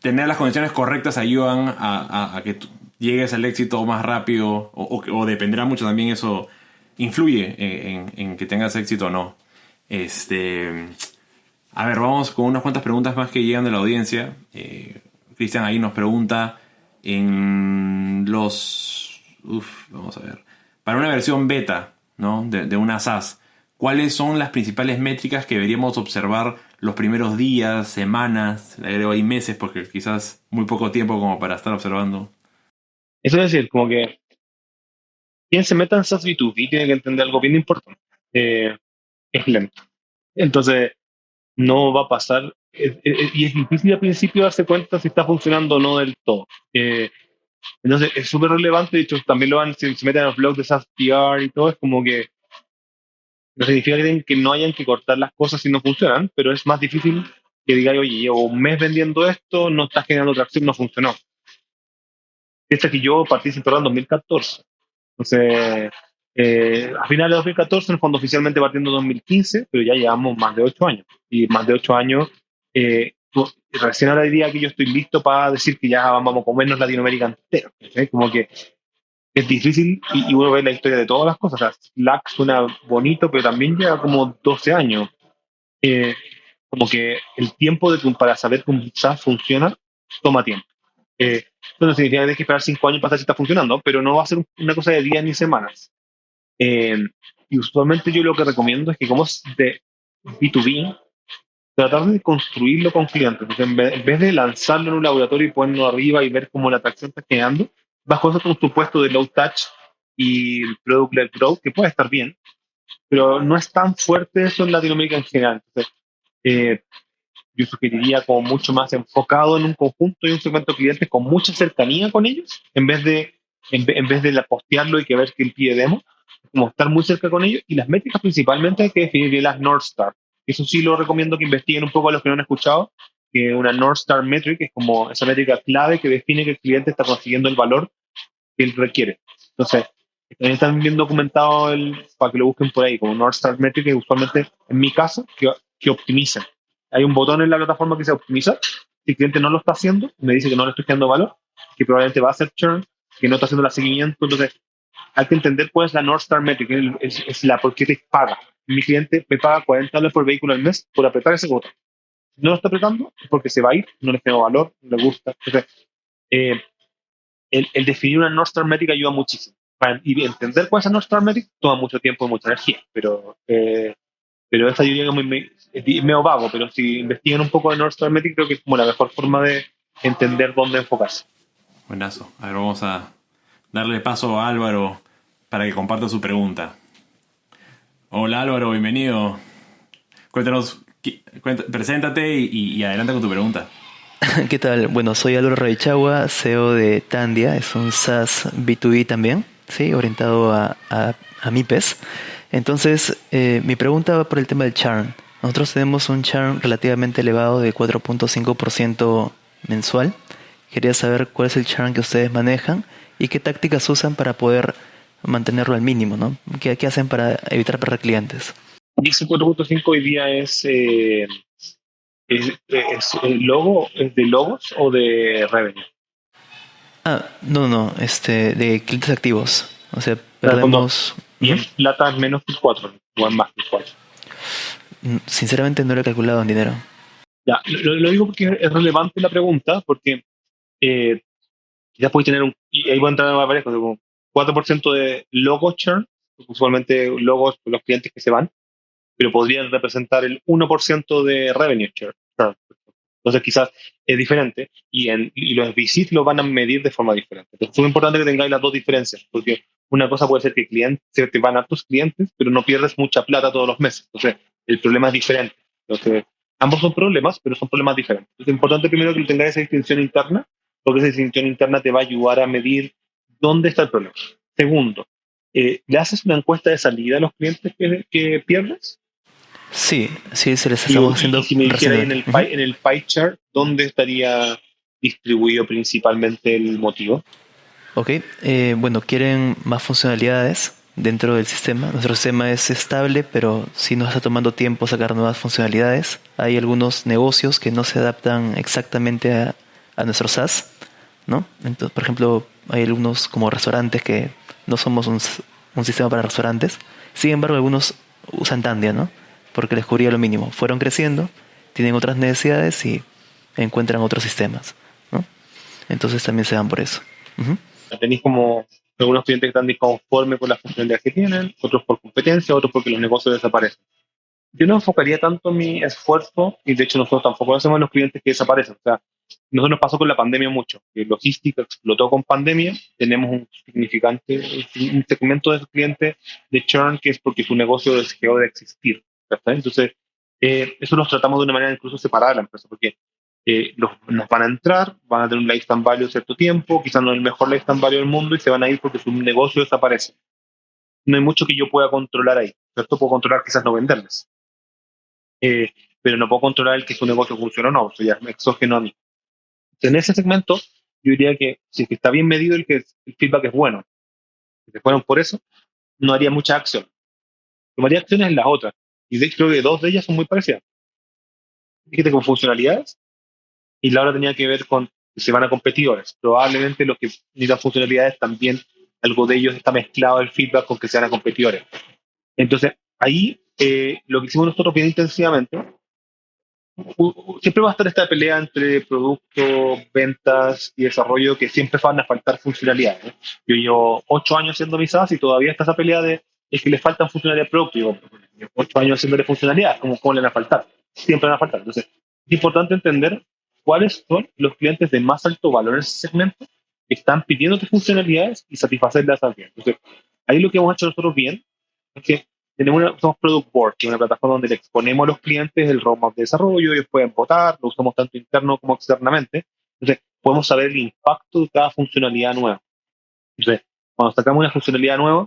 tener las condiciones correctas ayudan a que llegues al éxito más rápido o dependerá mucho también eso, influye en que tengas éxito o no. A ver, vamos con unas cuantas preguntas más que llegan de la audiencia. Cristian ahí nos pregunta en los... vamos a ver. Para una versión beta, ¿no? de una SaaS, ¿cuáles son las principales métricas que deberíamos observar los primeros días, semanas, le agrego ahí meses, porque quizás muy poco tiempo como para estar observando? Eso es decir, como que quien se meta en SaaS B2B tiene que entender algo bien importante. Es lento. Entonces, no va a pasar, y es difícil al principio darse cuenta si está funcionando o no del todo. Entonces, es súper relevante, de hecho, también lo van, si se meten a los blogs de SaaS PR y todo, es como que no significa que no hayan que cortar las cosas si no funcionan, pero es más difícil que diga, oye, llevo un mes vendiendo esto, no está generando tracción, no funcionó. Piensa que yo partí sin en 2014. Entonces, a finales de 2014, cuando oficialmente partiendo en 2015, pero ya llevamos más de 8 años. Y más de 8 años, recién ahora diría que yo estoy listo para decir que ya vamos a comernos Latinoamérica entera. ¿Sí? Como que es difícil y uno ve la historia de todas las cosas. O sea, Slack suena bonito, pero también lleva como 12 años. Eh, Como que el tiempo para saber que un SaaS funciona toma tiempo. Esto no significa que tienes que esperar 5 años para saber si está funcionando, pero no va a ser una cosa de días ni semanas. Eh, y usualmente yo lo que recomiendo es que como es de B2B, tratar de construirlo con clientes. Porque en vez de lanzarlo en un laboratorio y ponerlo arriba y ver cómo la atracción está generando, vas cosas con tu puesto de low touch y el product-led growth, que puede estar bien, pero no es tan fuerte eso en Latinoamérica en general. Entonces, eh, yo sugeriría como mucho más enfocado en un conjunto y un segmento de clientes con mucha cercanía con ellos, en vez de postearlo y que ver que pide demo, como estar muy cerca con ellos. Y las métricas principalmente hay que definir bien las North Star. Eso sí lo recomiendo que investiguen un poco a los que no han escuchado, que una North Star Metric es como esa métrica clave que define que el cliente está consiguiendo el valor que él requiere. Entonces, también están bien documentado para que lo busquen por ahí, como North Star Metric, que usualmente, en mi caso, que optimicen. Hay un botón en la plataforma que se optimiza. Si el cliente no lo está haciendo, me dice que no le estoy generando valor, que probablemente va a hacer churn, que no está haciendo el seguimiento. Entonces, hay que entender cuál es la North Star Metric, es la por qué te paga. Mi cliente me paga $40 por vehículo al mes por apretar ese botón. Si no lo está apretando, es porque se va a ir, no le genera valor, no le gusta. Entonces, eh, el definir una North Star Metric ayuda muchísimo. Y entender cuál es la North Star Metric toma mucho tiempo y mucha energía, pero esa yo diría que es medio vago, pero si investigan un poco de North Star Metric, creo que es como la mejor forma de entender dónde enfocarse. Buenazo. A ver, vamos a darle paso a Álvaro para que comparta su pregunta. Hola Álvaro, bienvenido. Cuéntanos, preséntate y adelanta con tu pregunta. ¿Qué tal? Bueno, soy Álvaro Raichagua, CEO de Tandia, es un SaaS B2B también, ¿sí? Orientado a MIPES. Entonces, mi pregunta va por el tema del churn. Nosotros tenemos un churn relativamente elevado de 4.5% mensual. Quería saber cuál es el churn que ustedes manejan y qué tácticas usan para poder mantenerlo al mínimo, ¿no? ¿Qué hacen para evitar perder clientes? Y ese 4.5 hoy día es el logo, ¿es de logos o de revenue? No, de clientes activos. O sea, Claro, perdemos... y Ujú. en plata es menos que 4, o es más que 4. Sinceramente no lo he calculado en dinero. Ya, lo digo porque es relevante la pregunta, porque eh, quizás podéis tener y ahí voy a entrar en varias cosas, como 4% de logo churn, usualmente logos de los clientes que se van, pero podrían representar el 1% de revenue churn. Entonces quizás es diferente y los VCs lo van a medir de forma diferente. Entonces es muy importante que tengáis las dos diferencias, porque una cosa puede ser que se te van a tus clientes, pero no pierdes mucha plata todos los meses. Entonces el problema es diferente. Entonces ambos son problemas, pero son problemas diferentes. Entonces es importante primero que tengáis esa distinción interna, porque esa distinción interna te va a ayudar a medir dónde está el problema. Segundo, ¿le haces una encuesta de salida a los clientes que pierdes? Sí, se les Y, estamos y haciendo si me dijera ahí en recientemente. el Ujú. pie chart, ¿dónde estaría? distribuido principalmente el motivo. Ok, bueno, quieren más funcionalidades dentro del sistema. Nuestro sistema es estable, pero sí nos está tomando tiempo sacar nuevas funcionalidades. Hay algunos negocios que no se adaptan exactamente a nuestro SaaS, ¿no? Entonces, por ejemplo, hay algunos como restaurantes que no somos un sistema para restaurantes. Sin embargo, algunos usan Tandia, ¿no? Porque les cubría lo mínimo. Fueron creciendo, tienen otras necesidades y encuentran otros sistemas, ¿no? Entonces también se van por eso. Ujú. Tenéis como algunos clientes que están disconformes con las funcionalidades que tienen, otros por competencia, otros porque los negocios desaparecen. Yo no enfocaría tanto mi esfuerzo, y de hecho nosotros tampoco lo hacemos en los clientes que desaparecen. O sea, nosotros nos pasó con la pandemia mucho, que logística explotó con pandemia, tenemos un significante, un segmento de esos clientes de churn que es porque su negocio dejó de existir. ¿Verdad? Entonces, eso los tratamos de una manera incluso separada de la empresa, porque nos van a entrar, van a tener un lifetime value de cierto tiempo, quizás no el mejor lifetime value del mundo, y se van a ir porque su negocio desaparece. No hay mucho que yo pueda controlar ahí, ¿cierto? Puedo controlar quizás no venderles, pero no puedo controlar el que su negocio funcione o no, eso ya es exógeno a mí. En ese segmento, yo diría que si es que está bien medido el feedback es bueno, si se fueron por eso, no haría mucha acción. Tomaría acciones en las otras, y de hecho creo que dos de ellas son muy parecidas. Dijiste con funcionalidades, y la otra tenía que ver con que se van a competidores. Probablemente los que necesitan funcionalidades también, algo de ellos está mezclado el feedback con que sean a competidores. Entonces, ahí lo que hicimos nosotros bien intensivamente, siempre va a estar esta pelea entre producto, ventas y desarrollo que siempre van a faltar funcionalidades, ¿no? Yo llevo 8 años haciendo mi SaaS y todavía está esa pelea de es que le faltan funcionalidades de producto. Digo, 8 años haciéndole funcionalidades, ¿cómo le van a faltar? Siempre van a faltar. Entonces, es importante entender cuáles son los clientes de más alto valor en ese segmento que están pidiéndote funcionalidades y satisfacerlas también. Entonces, ahí lo que hemos hecho nosotros bien es que somos Product Board, que es una plataforma donde le exponemos a los clientes el roadmap de desarrollo, ellos pueden votar, lo usamos tanto interno como externamente. Entonces, podemos saber el impacto de cada funcionalidad nueva. Entonces, cuando sacamos una funcionalidad nueva,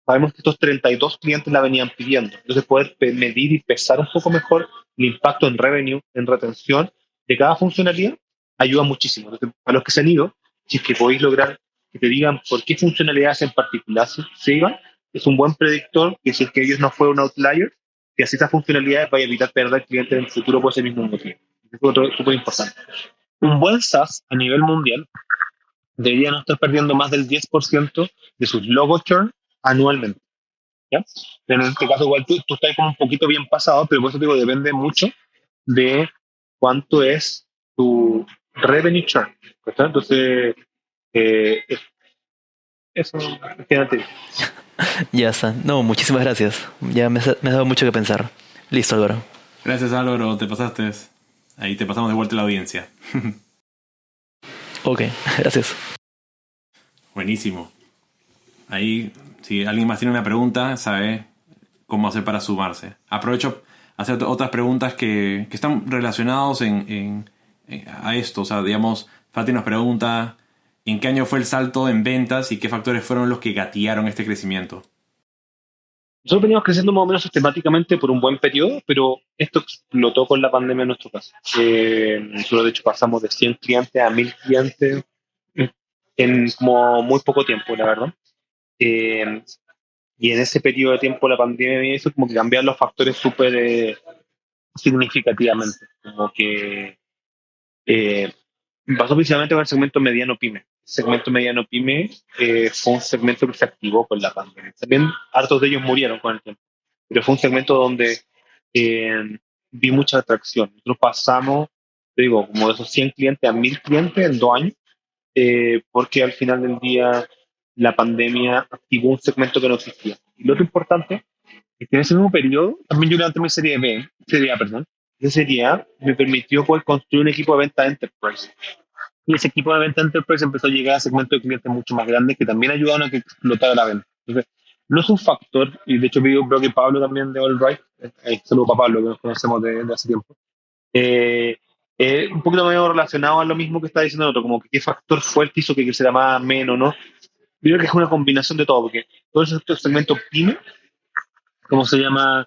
sabemos que estos 32 clientes la venían pidiendo. Entonces, poder medir y pesar un poco mejor el impacto en revenue, en retención de cada funcionalidad, ayuda muchísimo. Entonces, para los que se han ido, si es que podéis lograr que te digan por qué funcionalidades en particular se iban, es un buen predictor que si es que ellos no fueron un outlier, que así esas funcionalidades vaya a evitar perder clientes en el futuro por ese mismo motivo. Es otro súper importante. Un buen SaaS a nivel mundial debería no estar perdiendo más del 10% de sus logo churn anualmente. ¿Ya? En este caso, igual tú estás como un poquito bien pasado, pero por eso te digo, depende mucho de cuánto es tu revenue churn. ¿Verdad? Entonces, eh, eso fíjate. Ya está. No, muchísimas gracias. Ya me has dado mucho que pensar. Listo, Álvaro. Gracias, Álvaro, te pasaste. Ahí te pasamos de vuelta a la audiencia. Ok, gracias. Buenísimo. Ahí, si alguien más tiene una pregunta, sabe cómo hacer para sumarse. Aprovecho a hacer otras preguntas que están relacionados a esto. O sea, digamos, Fati nos pregunta ¿en qué año fue el salto en ventas y qué factores fueron los que gatillaron este crecimiento? Nosotros veníamos creciendo más o menos sistemáticamente por un buen periodo, pero esto explotó con la pandemia en nuestro caso. Nosotros, de hecho, pasamos de 100 clientes a 1000 clientes en como muy poco tiempo, la verdad. Eh, y en ese periodo de tiempo la pandemia hizo como que cambiaron los factores súper significativamente. Como que pasó principalmente con el segmento mediano pyme. El segmento mediano pyme fue un segmento que se activó con la pandemia. También hartos de ellos murieron con el tiempo, pero fue un segmento donde vi mucha atracción. Nosotros pasamos, te digo, como de esos 100 clientes a 1000 clientes en 2 años, porque al final del día la pandemia activó un segmento que no existía. Y lo otro importante es que en ese mismo periodo también yo levanté mi serie A, perdón. Esa serie A me permitió poder construir un equipo de venta enterprise. Y ese equipo de venta enterprise empezó a llegar a segmentos de clientes mucho más grandes que también ayudaron a que explotara la venta. Entonces, no es un factor, y de hecho veo que Pablo también de All Right, saludo para Pablo, que nos conocemos de hace tiempo, un poquito medio relacionado a lo mismo que está diciendo el otro, como que qué factor fue el que hizo que creciera más, menos, ¿no? Yo creo que es una combinación de todo, porque todos estos segmentos pyme, ¿cómo se llama?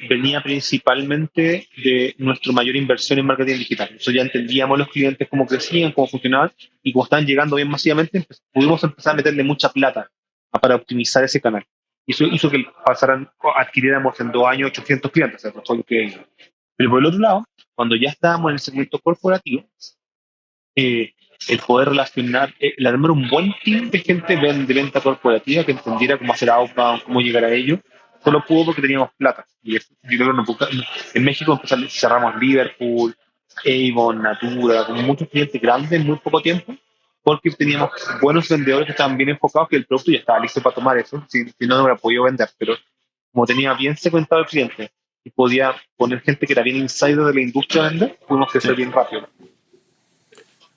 venía principalmente de nuestra mayor inversión en marketing digital. Nosotros ya entendíamos los clientes cómo crecían, cómo funcionaban y cómo estaban llegando bien masivamente, pudimos empezar a meterle mucha plata para optimizar ese canal. Y eso hizo que adquiriéramos en 2 años 800 clientes. Eso fue lo que... Pero por el otro lado, cuando ya estábamos en el segmento corporativo, el poder relacionar, el armar un buen team de gente de venta corporativa que entendiera cómo hacer outbound, cómo llegar a ello, solo pudo porque teníamos plata. Y yo creo que en México cerramos Liverpool, Avon, Natura, con muchos clientes grandes en muy poco tiempo, porque teníamos buenos vendedores que estaban bien enfocados, que el producto ya estaba listo para tomar eso, si no, no hubiera podido vender, pero como tenía bien segmentado el cliente y podía poner gente que era bien insider de la industria a vender, pudimos crecer bien rápido.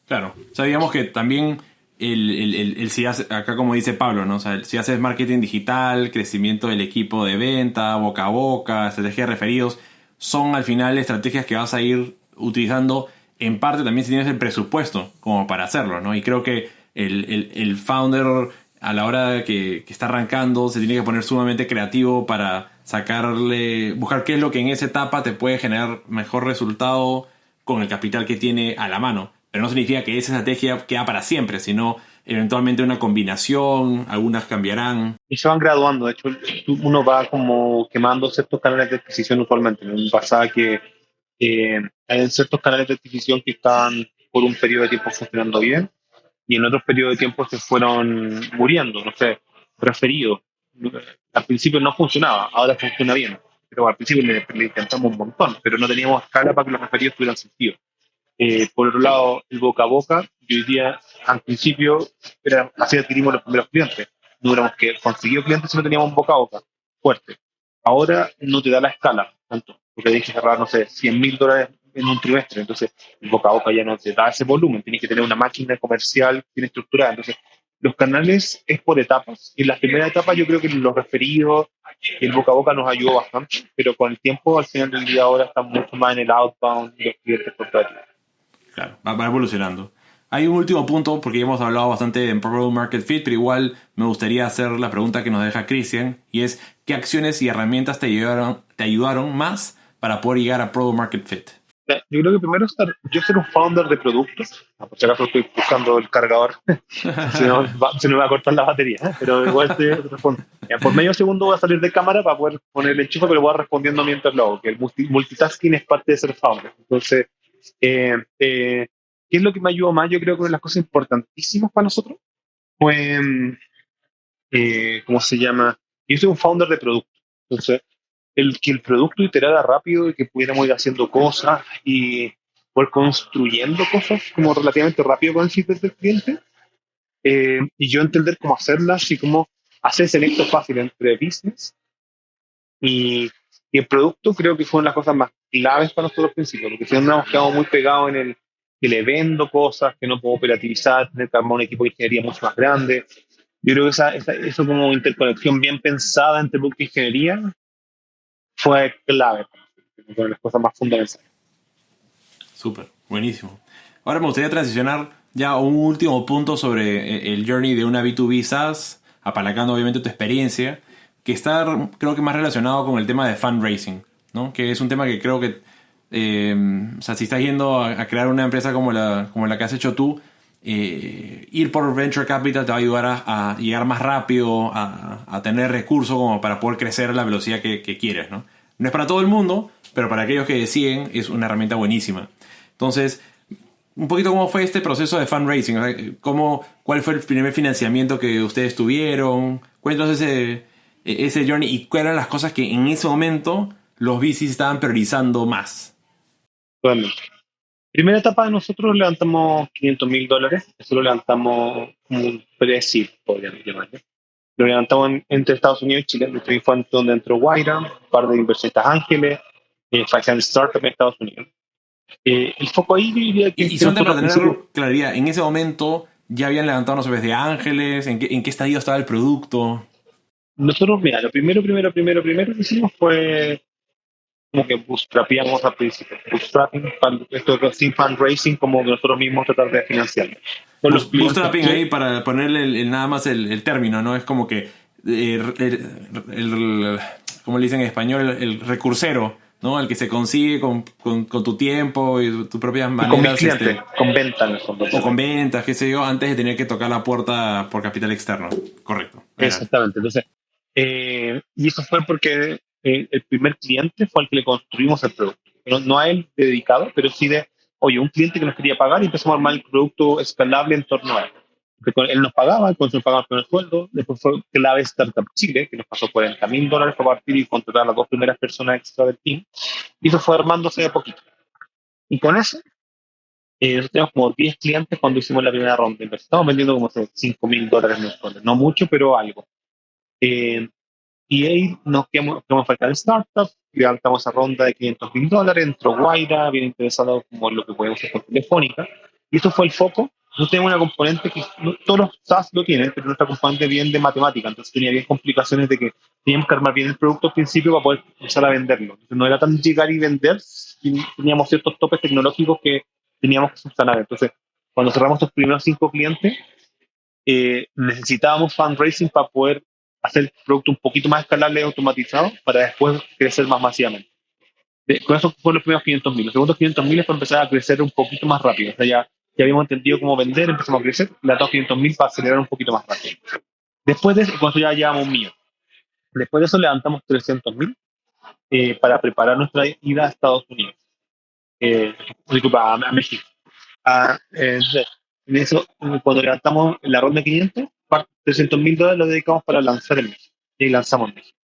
Claro, sabíamos que también si hace, acá como dice Pablo, ¿no? O sea, si haces marketing digital, crecimiento del equipo de venta, boca a boca, estrategia de referidos, son al final estrategias que vas a ir utilizando en parte también si tienes el presupuesto como para hacerlo, ¿no? Y creo que el founder a la hora que está arrancando se tiene que poner sumamente creativo para buscar qué es lo que en esa etapa te puede generar mejor resultado con el capital que tiene a la mano. Pero no significa que esa estrategia queda para siempre, sino eventualmente una combinación, algunas cambiarán. Y se van graduando, de hecho uno va como quemando ciertos canales de adquisición usualmente. Me pasaba que hay ciertos canales de adquisición que estaban por un periodo de tiempo funcionando bien y en otros periodos de tiempo se fueron muriendo, no sé, referido. Al principio no funcionaba, ahora funciona bien. Pero al principio le intentamos un montón, pero no teníamos escala para que los referidos tuvieran sentido. Por otro lado, el boca a boca, yo diría, al principio, así adquirimos los primeros clientes. No éramos que conseguir clientes si no teníamos un boca a boca fuerte. Ahora no te da la escala tanto, porque tienes que cerrar, no sé, $100,000 en un trimestre. Entonces, el boca a boca ya no te da ese volumen. Tienes que tener una máquina comercial bien estructurada. Entonces, los canales es por etapas. En la primera etapa yo creo que los referidos y el boca a boca nos ayudó bastante, pero con el tiempo, al final del día ahora estamos mucho más en el outbound y los clientes corporativos. Claro, va evolucionando. Hay un último punto, porque ya hemos hablado bastante de Product Market Fit, pero igual me gustaría hacer la pregunta que nos deja Cristian, y es, ¿qué acciones y herramientas te ayudaron más para poder llegar a Product Market Fit? Yo creo que primero yo ser un founder de productos, por si acaso estoy buscando el cargador, se me va a cortar la batería, pero igual te respondo. Por medio segundo voy a salir de cámara para poder poner el enchufe, pero voy respondiendo mientras lo hago, que el multitasking es parte de ser founder. Entonces, ¿qué es lo que me ayudó más? Yo creo que una de las cosas importantísimas para nosotros fue, ¿cómo se llama? Yo soy un founder de producto. Entonces, que el producto iterara rápido y que pudiéramos ir haciendo cosas y poder construyendo cosas como relativamente rápido con el feedback del cliente. Y yo entender cómo hacerlas y cómo hacer ese nexo fácil entre business y el producto. Creo que fueron las cosas más claves para nosotros al principio, porque si no nos hemos quedado muy pegados en el que le vendo cosas, que no puedo operativizar, tener que armar un equipo de ingeniería mucho más grande. Yo creo que eso como interconexión bien pensada entre producto y ingeniería fue clave, una de las cosas más fundamentales. Súper, buenísimo. Ahora me gustaría transicionar ya a un último punto sobre el journey de una B2B SaaS, apalancando obviamente tu experiencia, que está creo que más relacionado con el tema de fundraising, ¿no? Que es un tema que creo que, o sea, si estás yendo a crear una empresa como la que has hecho tú, ir por Venture Capital te va a ayudar a llegar más rápido, a tener recursos como para poder crecer a la velocidad que quieres, ¿no? No es para todo el mundo, pero para aquellos que deciden es una herramienta buenísima. Entonces, un poquito cómo fue este proceso de fundraising, o sea, cuál fue el primer financiamiento que ustedes tuvieron, cuéntanos ese journey y cuáles eran las cosas que en ese momento los VCs estaban priorizando más. Totalmente. Primera etapa de nosotros levantamos $500,000, eso lo levantamos como un pre-seed, podríamos llamarlo. Lo levantamos entre Estados Unidos y Chile, fue donde entró Guaira, un par de inversionistas ángeles, Financial Startup en Estados Unidos. El foco ahí diría que... Y solamente para tener claridad, en ese momento ya habían levantado, no sé, de ángeles, ¿en qué estadio estaba el producto? Nosotros, mira, lo primero que hicimos fue como que bootstrapeamos al principio. Bootstrapping, esto es sin fundraising, como que nosotros mismos tratar de financiarlo. Bootstrapping ahí para ponerle nada más el término, ¿no? Es como que ¿cómo como le dicen en español, el recursero, ¿no? El que se consigue con tu tiempo y tus propias Y con mis maneras, clientes, con venta en el fondo. o con ventas, qué sé yo, antes de tener que tocar la puerta por capital externo. Correcto. Era. Exactamente. Entonces, y eso fue porque el primer cliente fue al que le construimos el producto. No a él dedicado, pero sí de, oye, un cliente que nos quería pagar y empezamos a armar el producto escalable en torno a él. Él nos pagaba, con eso pagaba con el sueldo. Después fue clave Startup Chile, que nos pasó $40,000 para partir y contratar a las dos primeras personas extra del team. Y eso fue armándose de poquito. Y con eso, nosotros teníamos como 10 clientes cuando hicimos la primera ronda. Entonces, estamos vendiendo como $5,000 mensuales. No mucho, pero algo. Eh, y ahí nos quedamos falta de startup, levantamos esa ronda de $500,000, entró Guaira, bien interesado como en lo que podemos hacer con Telefónica, y esto fue el foco. No tenemos una componente que todos los SaaS lo tienen, pero nuestra componente bien de matemática, entonces tenía bien complicaciones de que teníamos que armar bien el producto al principio para poder empezar a venderlo. Entonces no era tan llegar y vender, teníamos ciertos topes tecnológicos que teníamos que subsanar. Entonces, cuando cerramos los primeros 5 clientes, necesitábamos fundraising para poder hacer el producto un poquito más escalable y automatizado para después crecer más masivamente. Con eso fueron los primeros 500,000. Los segundos 500,000 es para empezar a crecer un poquito más rápido. O sea, ya habíamos entendido cómo vender, empezamos a crecer, le atamos 500,000 para acelerar un poquito más rápido. Después de eso, con eso ya llevamos 1,000,000. Después de eso levantamos 300,000 para preparar nuestra ida a Estados Unidos. Disculpa, a México. En eso, cuando levantamos la ronda de 500, $300,000 lo dedicamos para lanzar en México. Y lanzamos en México.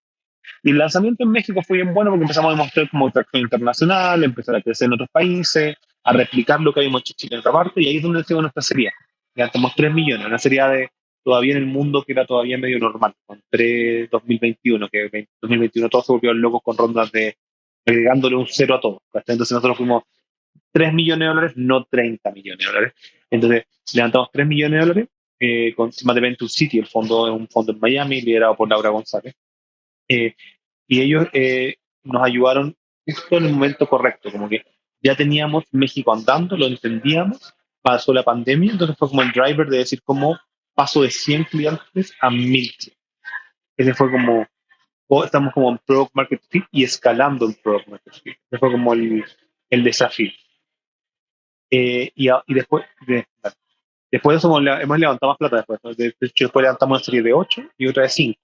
Y el lanzamiento en México fue bien bueno porque empezamos a demostrar como tracción internacional, empezar a crecer en otros países, a replicar lo que habíamos hecho en Chile en otra parte, y ahí es donde hicimos nuestra serie. Levantamos 3 millones, una serie de todavía en el mundo que era todavía medio normal, con 3 2021, que 2021 todos se volvieron locos con rondas de agregándole un cero a todo. Entonces nosotros fuimos $3 millones, no $30 millones. Entonces, levantamos $3 millones con encima de Venture City, el fondo es un fondo en Miami, liderado por Laura González. Y ellos nos ayudaron justo en el momento correcto, como que ya teníamos México andando, lo entendíamos, pasó la pandemia, entonces fue como el driver de decir cómo paso de 100 clientes a 1,000 clientes. Ese fue como, estamos como en Product Market Fit y escalando el Product Market Fit. Ese fue como el desafío. Y después de eso hemos levantado más plata después. ¿No? De hecho, después levantamos una serie de 8 y otra de 5.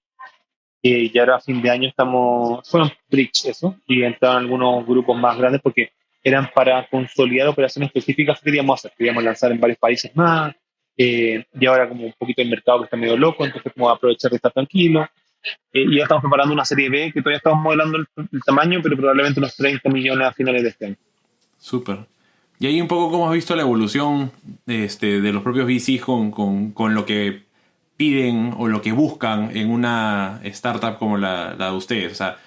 Y ahora a fin de año fueron bridge eso, y entraron algunos grupos más grandes porque eran para consolidar operaciones específicas que queríamos hacer. Queríamos lanzar en varios países más, y ahora como un poquito el mercado que está medio loco, entonces como aprovechar de estar tranquilo. Y ya estamos preparando una serie B que todavía estamos modelando el tamaño, pero probablemente unos 30 millones a finales de este año. Súper. Y ahí un poco cómo has visto la evolución de los propios VCs con lo que piden o lo que buscan en una startup como la de ustedes. O sea,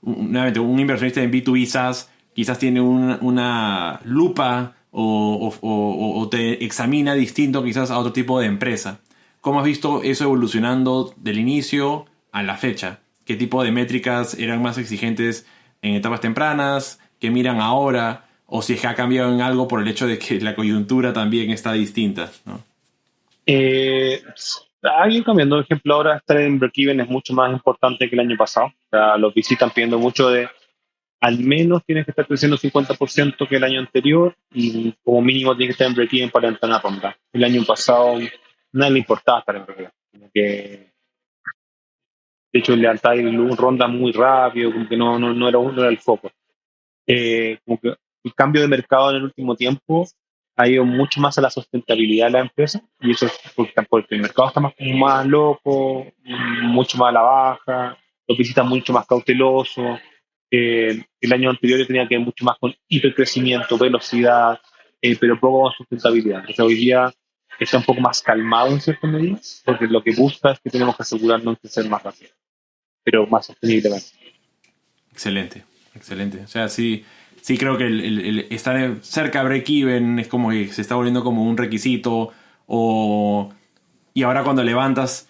nuevamente, un inversionista en B2B SaaS quizás tiene una lupa o te examina distinto quizás a otro tipo de empresa. ¿Cómo has visto eso evolucionando del inicio a la fecha? ¿Qué tipo de métricas eran más exigentes en etapas tempranas? ¿Qué miran ahora? O si es que ha cambiado en algo por el hecho de que la coyuntura también está distinta, ¿no? Ha ido cambiando. Por ejemplo, ahora estar en break-even es mucho más importante que el año pasado. O sea, los VC están pidiendo mucho de al menos tienes que estar creciendo 50% que el año anterior y como mínimo tienes que estar en break-even para entrar a una ronda. El año pasado nadie le importaba estar en break-even. Como que, de hecho, levantar una ronda muy rápido, como que no era el foco. Como que el cambio de mercado en el último tiempo ha ido mucho más a la sustentabilidad de la empresa, y eso es porque el mercado está más loco, mucho más a la baja, los visitas mucho más cautelosos. El año anterior yo tenía que ver mucho más con hipercrecimiento, velocidad, pero poco con sustentabilidad. Entonces hoy día está un poco más calmado en cierta medida, porque lo que busca es que tenemos que asegurarnos de ser más rápido, pero más sostenible. Excelente, excelente. O sea, sí creo que el estar cerca de break-even es como que se está volviendo como un requisito. Y ahora cuando levantas,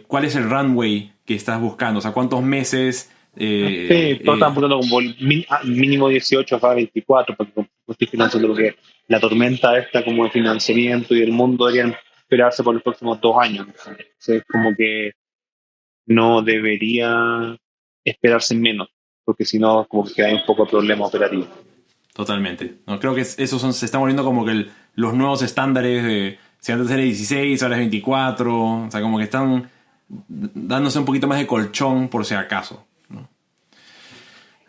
¿cuál es el runway que estás buscando? O sea, ¿cuántos meses? Sí, todos están apuntando como mínimo 18 a 24, porque estoy financiando lo que la tormenta esta como de financiamiento y el mundo deberían esperarse por los próximos 2 años. Entonces, como que no debería esperarse menos, porque si no, como que hay un poco de problema operativo. Totalmente. No, creo que se están volviendo como que los nuevos estándares de si antes era 16, ahora es 24. O sea, como que están dándose un poquito más de colchón por si acaso, ¿no?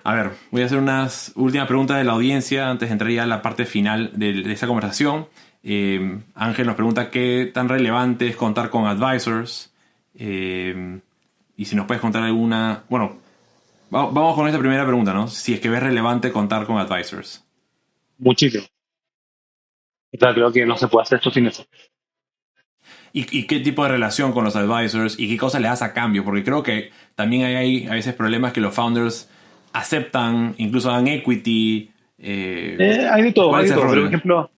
A ver, voy a hacer unas últimas preguntas de la audiencia antes de entrar ya a la parte final de esta conversación. Ángel nos pregunta qué tan relevante es contar con advisors. Y si nos puedes contar alguna... Bueno, vamos con esta primera pregunta, ¿no? Si es que ves relevante contar con advisors. Muchísimo. O sea, creo que no se puede hacer esto sin eso. ¿Y qué tipo de relación con los advisors y qué cosas le das a cambio? Porque creo que también hay a veces problemas que los founders aceptan, incluso dan equity. Hay de todo, ¿Cuál hay es de el todo. rol? Pero, por ejemplo,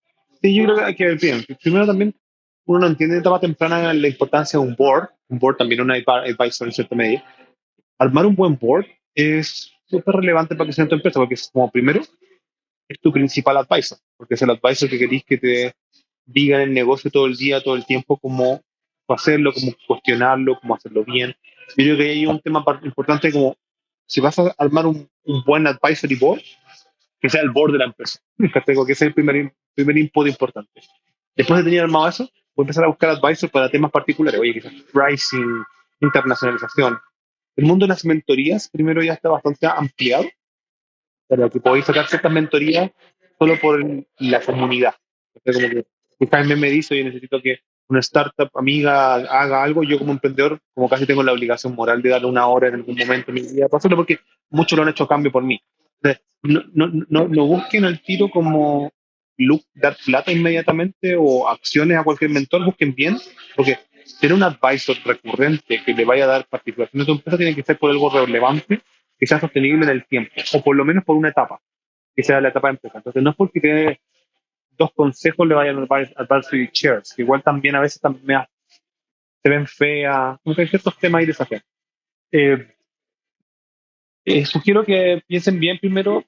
sí, yo creo que hay que ver bien. Primero también, uno no entiende en etapa temprana la importancia de un board. Un board también un advisor en cierta medida. Armar un buen board es súper relevante para que sea en tu empresa, porque es como primero, es tu principal advisor, porque es el advisor que querís que te diga en el negocio todo el día, todo el tiempo, cómo hacerlo, cómo cuestionarlo, cómo hacerlo bien. Yo creo que hay un tema importante como si vas a armar un buen advisory board, que sea el board de la empresa. Tengo que ser el primer input importante. Después de tener armado eso, voy a empezar a buscar advisors para temas particulares. Oye, quizás pricing, internacionalización. El mundo de las mentorías, primero ya está bastante ampliado, para que podáis sacar ciertas mentorías solo por la comunidad. O sea, como que Jaime me dice, oye, necesito que una startup amiga haga algo, yo como emprendedor, como casi tengo la obligación moral de darle una hora en algún momento de mi vida para hacerlo, porque muchos lo han hecho a cambio por mí. O sea, no busquen el tiro como dar plata inmediatamente o acciones a cualquier mentor, busquen bien, porque tener un advisor recurrente que le vaya a dar participación de tu empresa tiene que ser por algo relevante que sea sostenible en el tiempo, o por lo menos por una etapa, que sea la etapa de empresa. Entonces, no es porque tiene dos consejos le vayan a dar advisory shares, que igual también a veces también se ven feas, como que hay ciertos temas ahí de desafiantes. Eh, Sugiero que piensen bien primero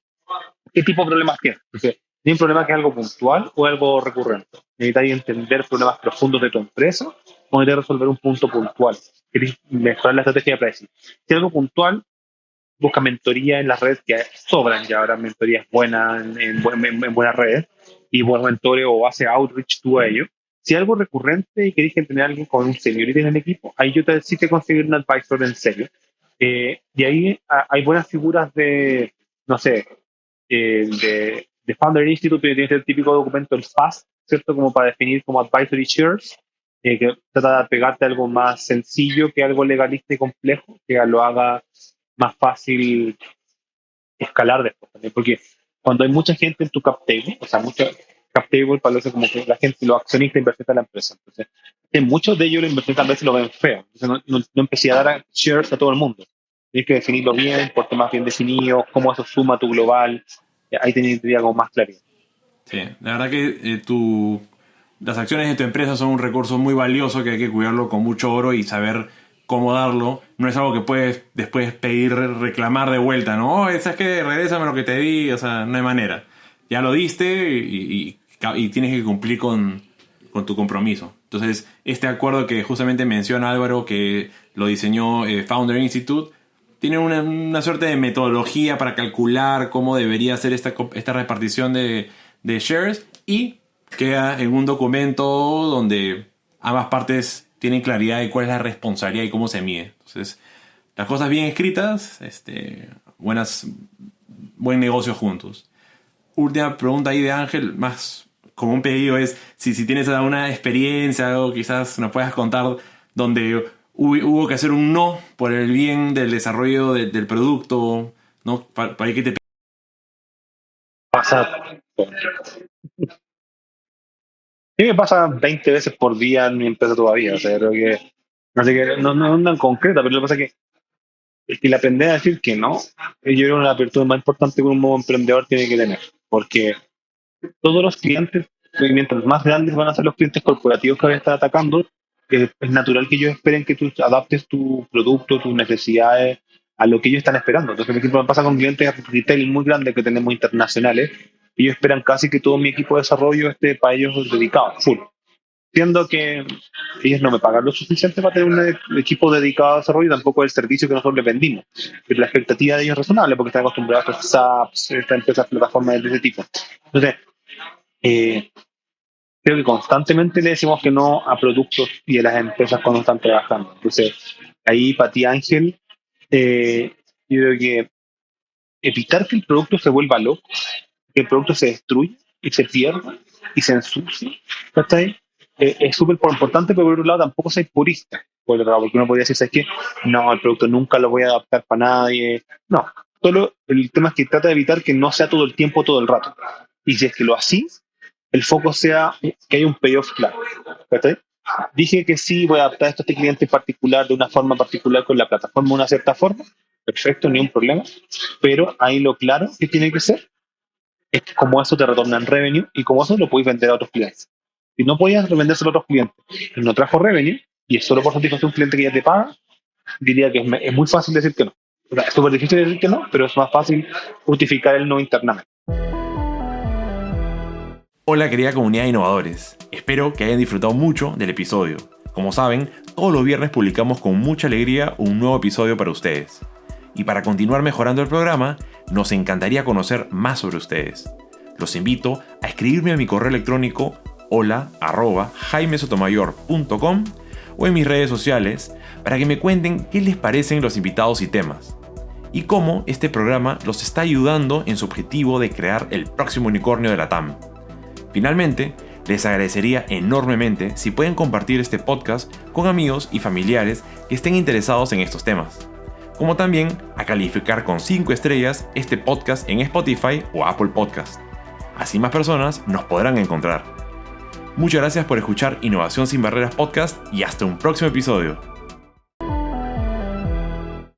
qué tipo de problemas tienen. Porque ¿tienen un problema que es algo puntual o algo recurrente? ¿Necesitáis entender problemas profundos de tu empresa o necesitáis resolver un punto puntual? ¿Queréis mejorar la estrategia de pricing? Si es algo puntual, busca mentoría en las redes que sobran ya ahora, mentorías buenas en buenas redes y buenos mentores o hace outreach tú a ellos. Si es algo recurrente y querés tener a alguien con un seniority en el equipo, ahí yo sí te conseguir un advisor en serio. Y ahí hay buenas figuras de, no sé, de Founder Institute, que tiene el típico documento, el FAST, ¿cierto? Como para definir como advisory shares, que trata de pegarte a algo más sencillo que algo legalista y complejo, que lo haga más fácil escalar después también, porque cuando hay mucha gente en tu cap table, o sea, mucha cap table parece como que la gente, los accionistas inversionistas de la empresa, entonces, muchos de ellos los inversionistas a veces lo ven feo, entonces no empecé a dar shares a todo el mundo, tienes que definirlo bien, por temas bien definidos, cómo eso suma a tu global, ahí tendría algo más claridad. Sí, la verdad que las acciones de tu empresa son un recurso muy valioso que hay que cuidarlo con mucho oro y saber cómo darlo. No es algo que puedes después pedir, reclamar de vuelta, ¿no? ¿Sabes qué? Regrésame lo que te di, o sea, no hay manera. Ya lo diste y tienes que cumplir con tu compromiso. Entonces, este acuerdo que justamente menciona Álvaro, que lo diseñó Founder Institute, tiene una suerte de metodología para calcular cómo debería ser esta repartición de shares y queda en un documento donde ambas partes tienen claridad de cuál es la responsabilidad y cómo se mide. Entonces, las cosas bien escritas, buen negocio juntos. Última pregunta ahí de Ángel, más como un pedido es si tienes alguna experiencia o quizás nos puedas contar donde hubo que hacer un no por el bien del desarrollo del producto, ¿no? Para que te Pasa, sí me pasa 20 veces por día en mi empresa todavía, o sea, creo que, no sé que no andan concreta, pero lo que pasa es que el aprender a decir que no, yo creo que es una apertura más importante que un nuevo emprendedor tiene que tener, porque todos los clientes, mientras más grandes van a ser los clientes corporativos que van a estar atacando, es natural que ellos esperen que tú adaptes tu producto, tus necesidades a lo que ellos están esperando. Entonces, por ejemplo, me pasa con clientes retail muy grandes que tenemos internacionales, ellos esperan casi que todo mi equipo de desarrollo esté para ellos dedicado, full. siendo que ellos no me pagan lo suficiente para tener un equipo dedicado a desarrollo y tampoco el servicio que nosotros les vendimos. Pero la expectativa de ellos es razonable porque están acostumbrados a estos SaaS, estas empresas, plataformas de ese tipo. Entonces, eh, creo que constantemente le decimos que no a productos y a las empresas cuando están trabajando. Entonces, ahí para ti, Ángel, yo creo que evitar que el producto se vuelva loco, que el producto se destruya y se pierda y se ensucie, ¿cachai? Es súper importante, pero por otro lado tampoco soy purista, por otro lado, porque uno podría decir, ¿sabes qué? No, el producto nunca lo voy a adaptar para nadie. No, solo el tema es que trata de evitar que no sea todo el tiempo, todo el rato. Y si es que lo así, el foco sea que hay un payoff claro, ¿cachai? Dije que sí, voy a adaptar esto a este cliente en particular de una forma particular con la plataforma de una cierta forma. Perfecto, ni un problema. Pero ahí lo claro que tiene que ser es que como eso te retorna en revenue y como eso lo puedes vender a otros clientes. Si no podías revendérselo a otros clientes y no trajo revenue y es solo por satisfacer un cliente que ya te paga, diría que es muy fácil decir que no. O sea, es súper difícil decir que no, pero es más fácil justificar el no internamente. Hola querida comunidad de innovadores, espero que hayan disfrutado mucho del episodio. Como saben, todos los viernes publicamos con mucha alegría un nuevo episodio para ustedes. Y para continuar mejorando el programa, nos encantaría conocer más sobre ustedes. Los invito a escribirme a mi correo electrónico hola@jaimesotomayor.com o en mis redes sociales para que me cuenten qué les parecen los invitados y temas y cómo este programa los está ayudando en su objetivo de crear el próximo unicornio de la TAM. Finalmente, les agradecería enormemente si pueden compartir este podcast con amigos y familiares que estén interesados en estos temas, como también a calificar con 5 estrellas este podcast en Spotify o Apple Podcast. Así más personas nos podrán encontrar. Muchas gracias por escuchar Innovación sin Barreras Podcast y hasta un próximo episodio.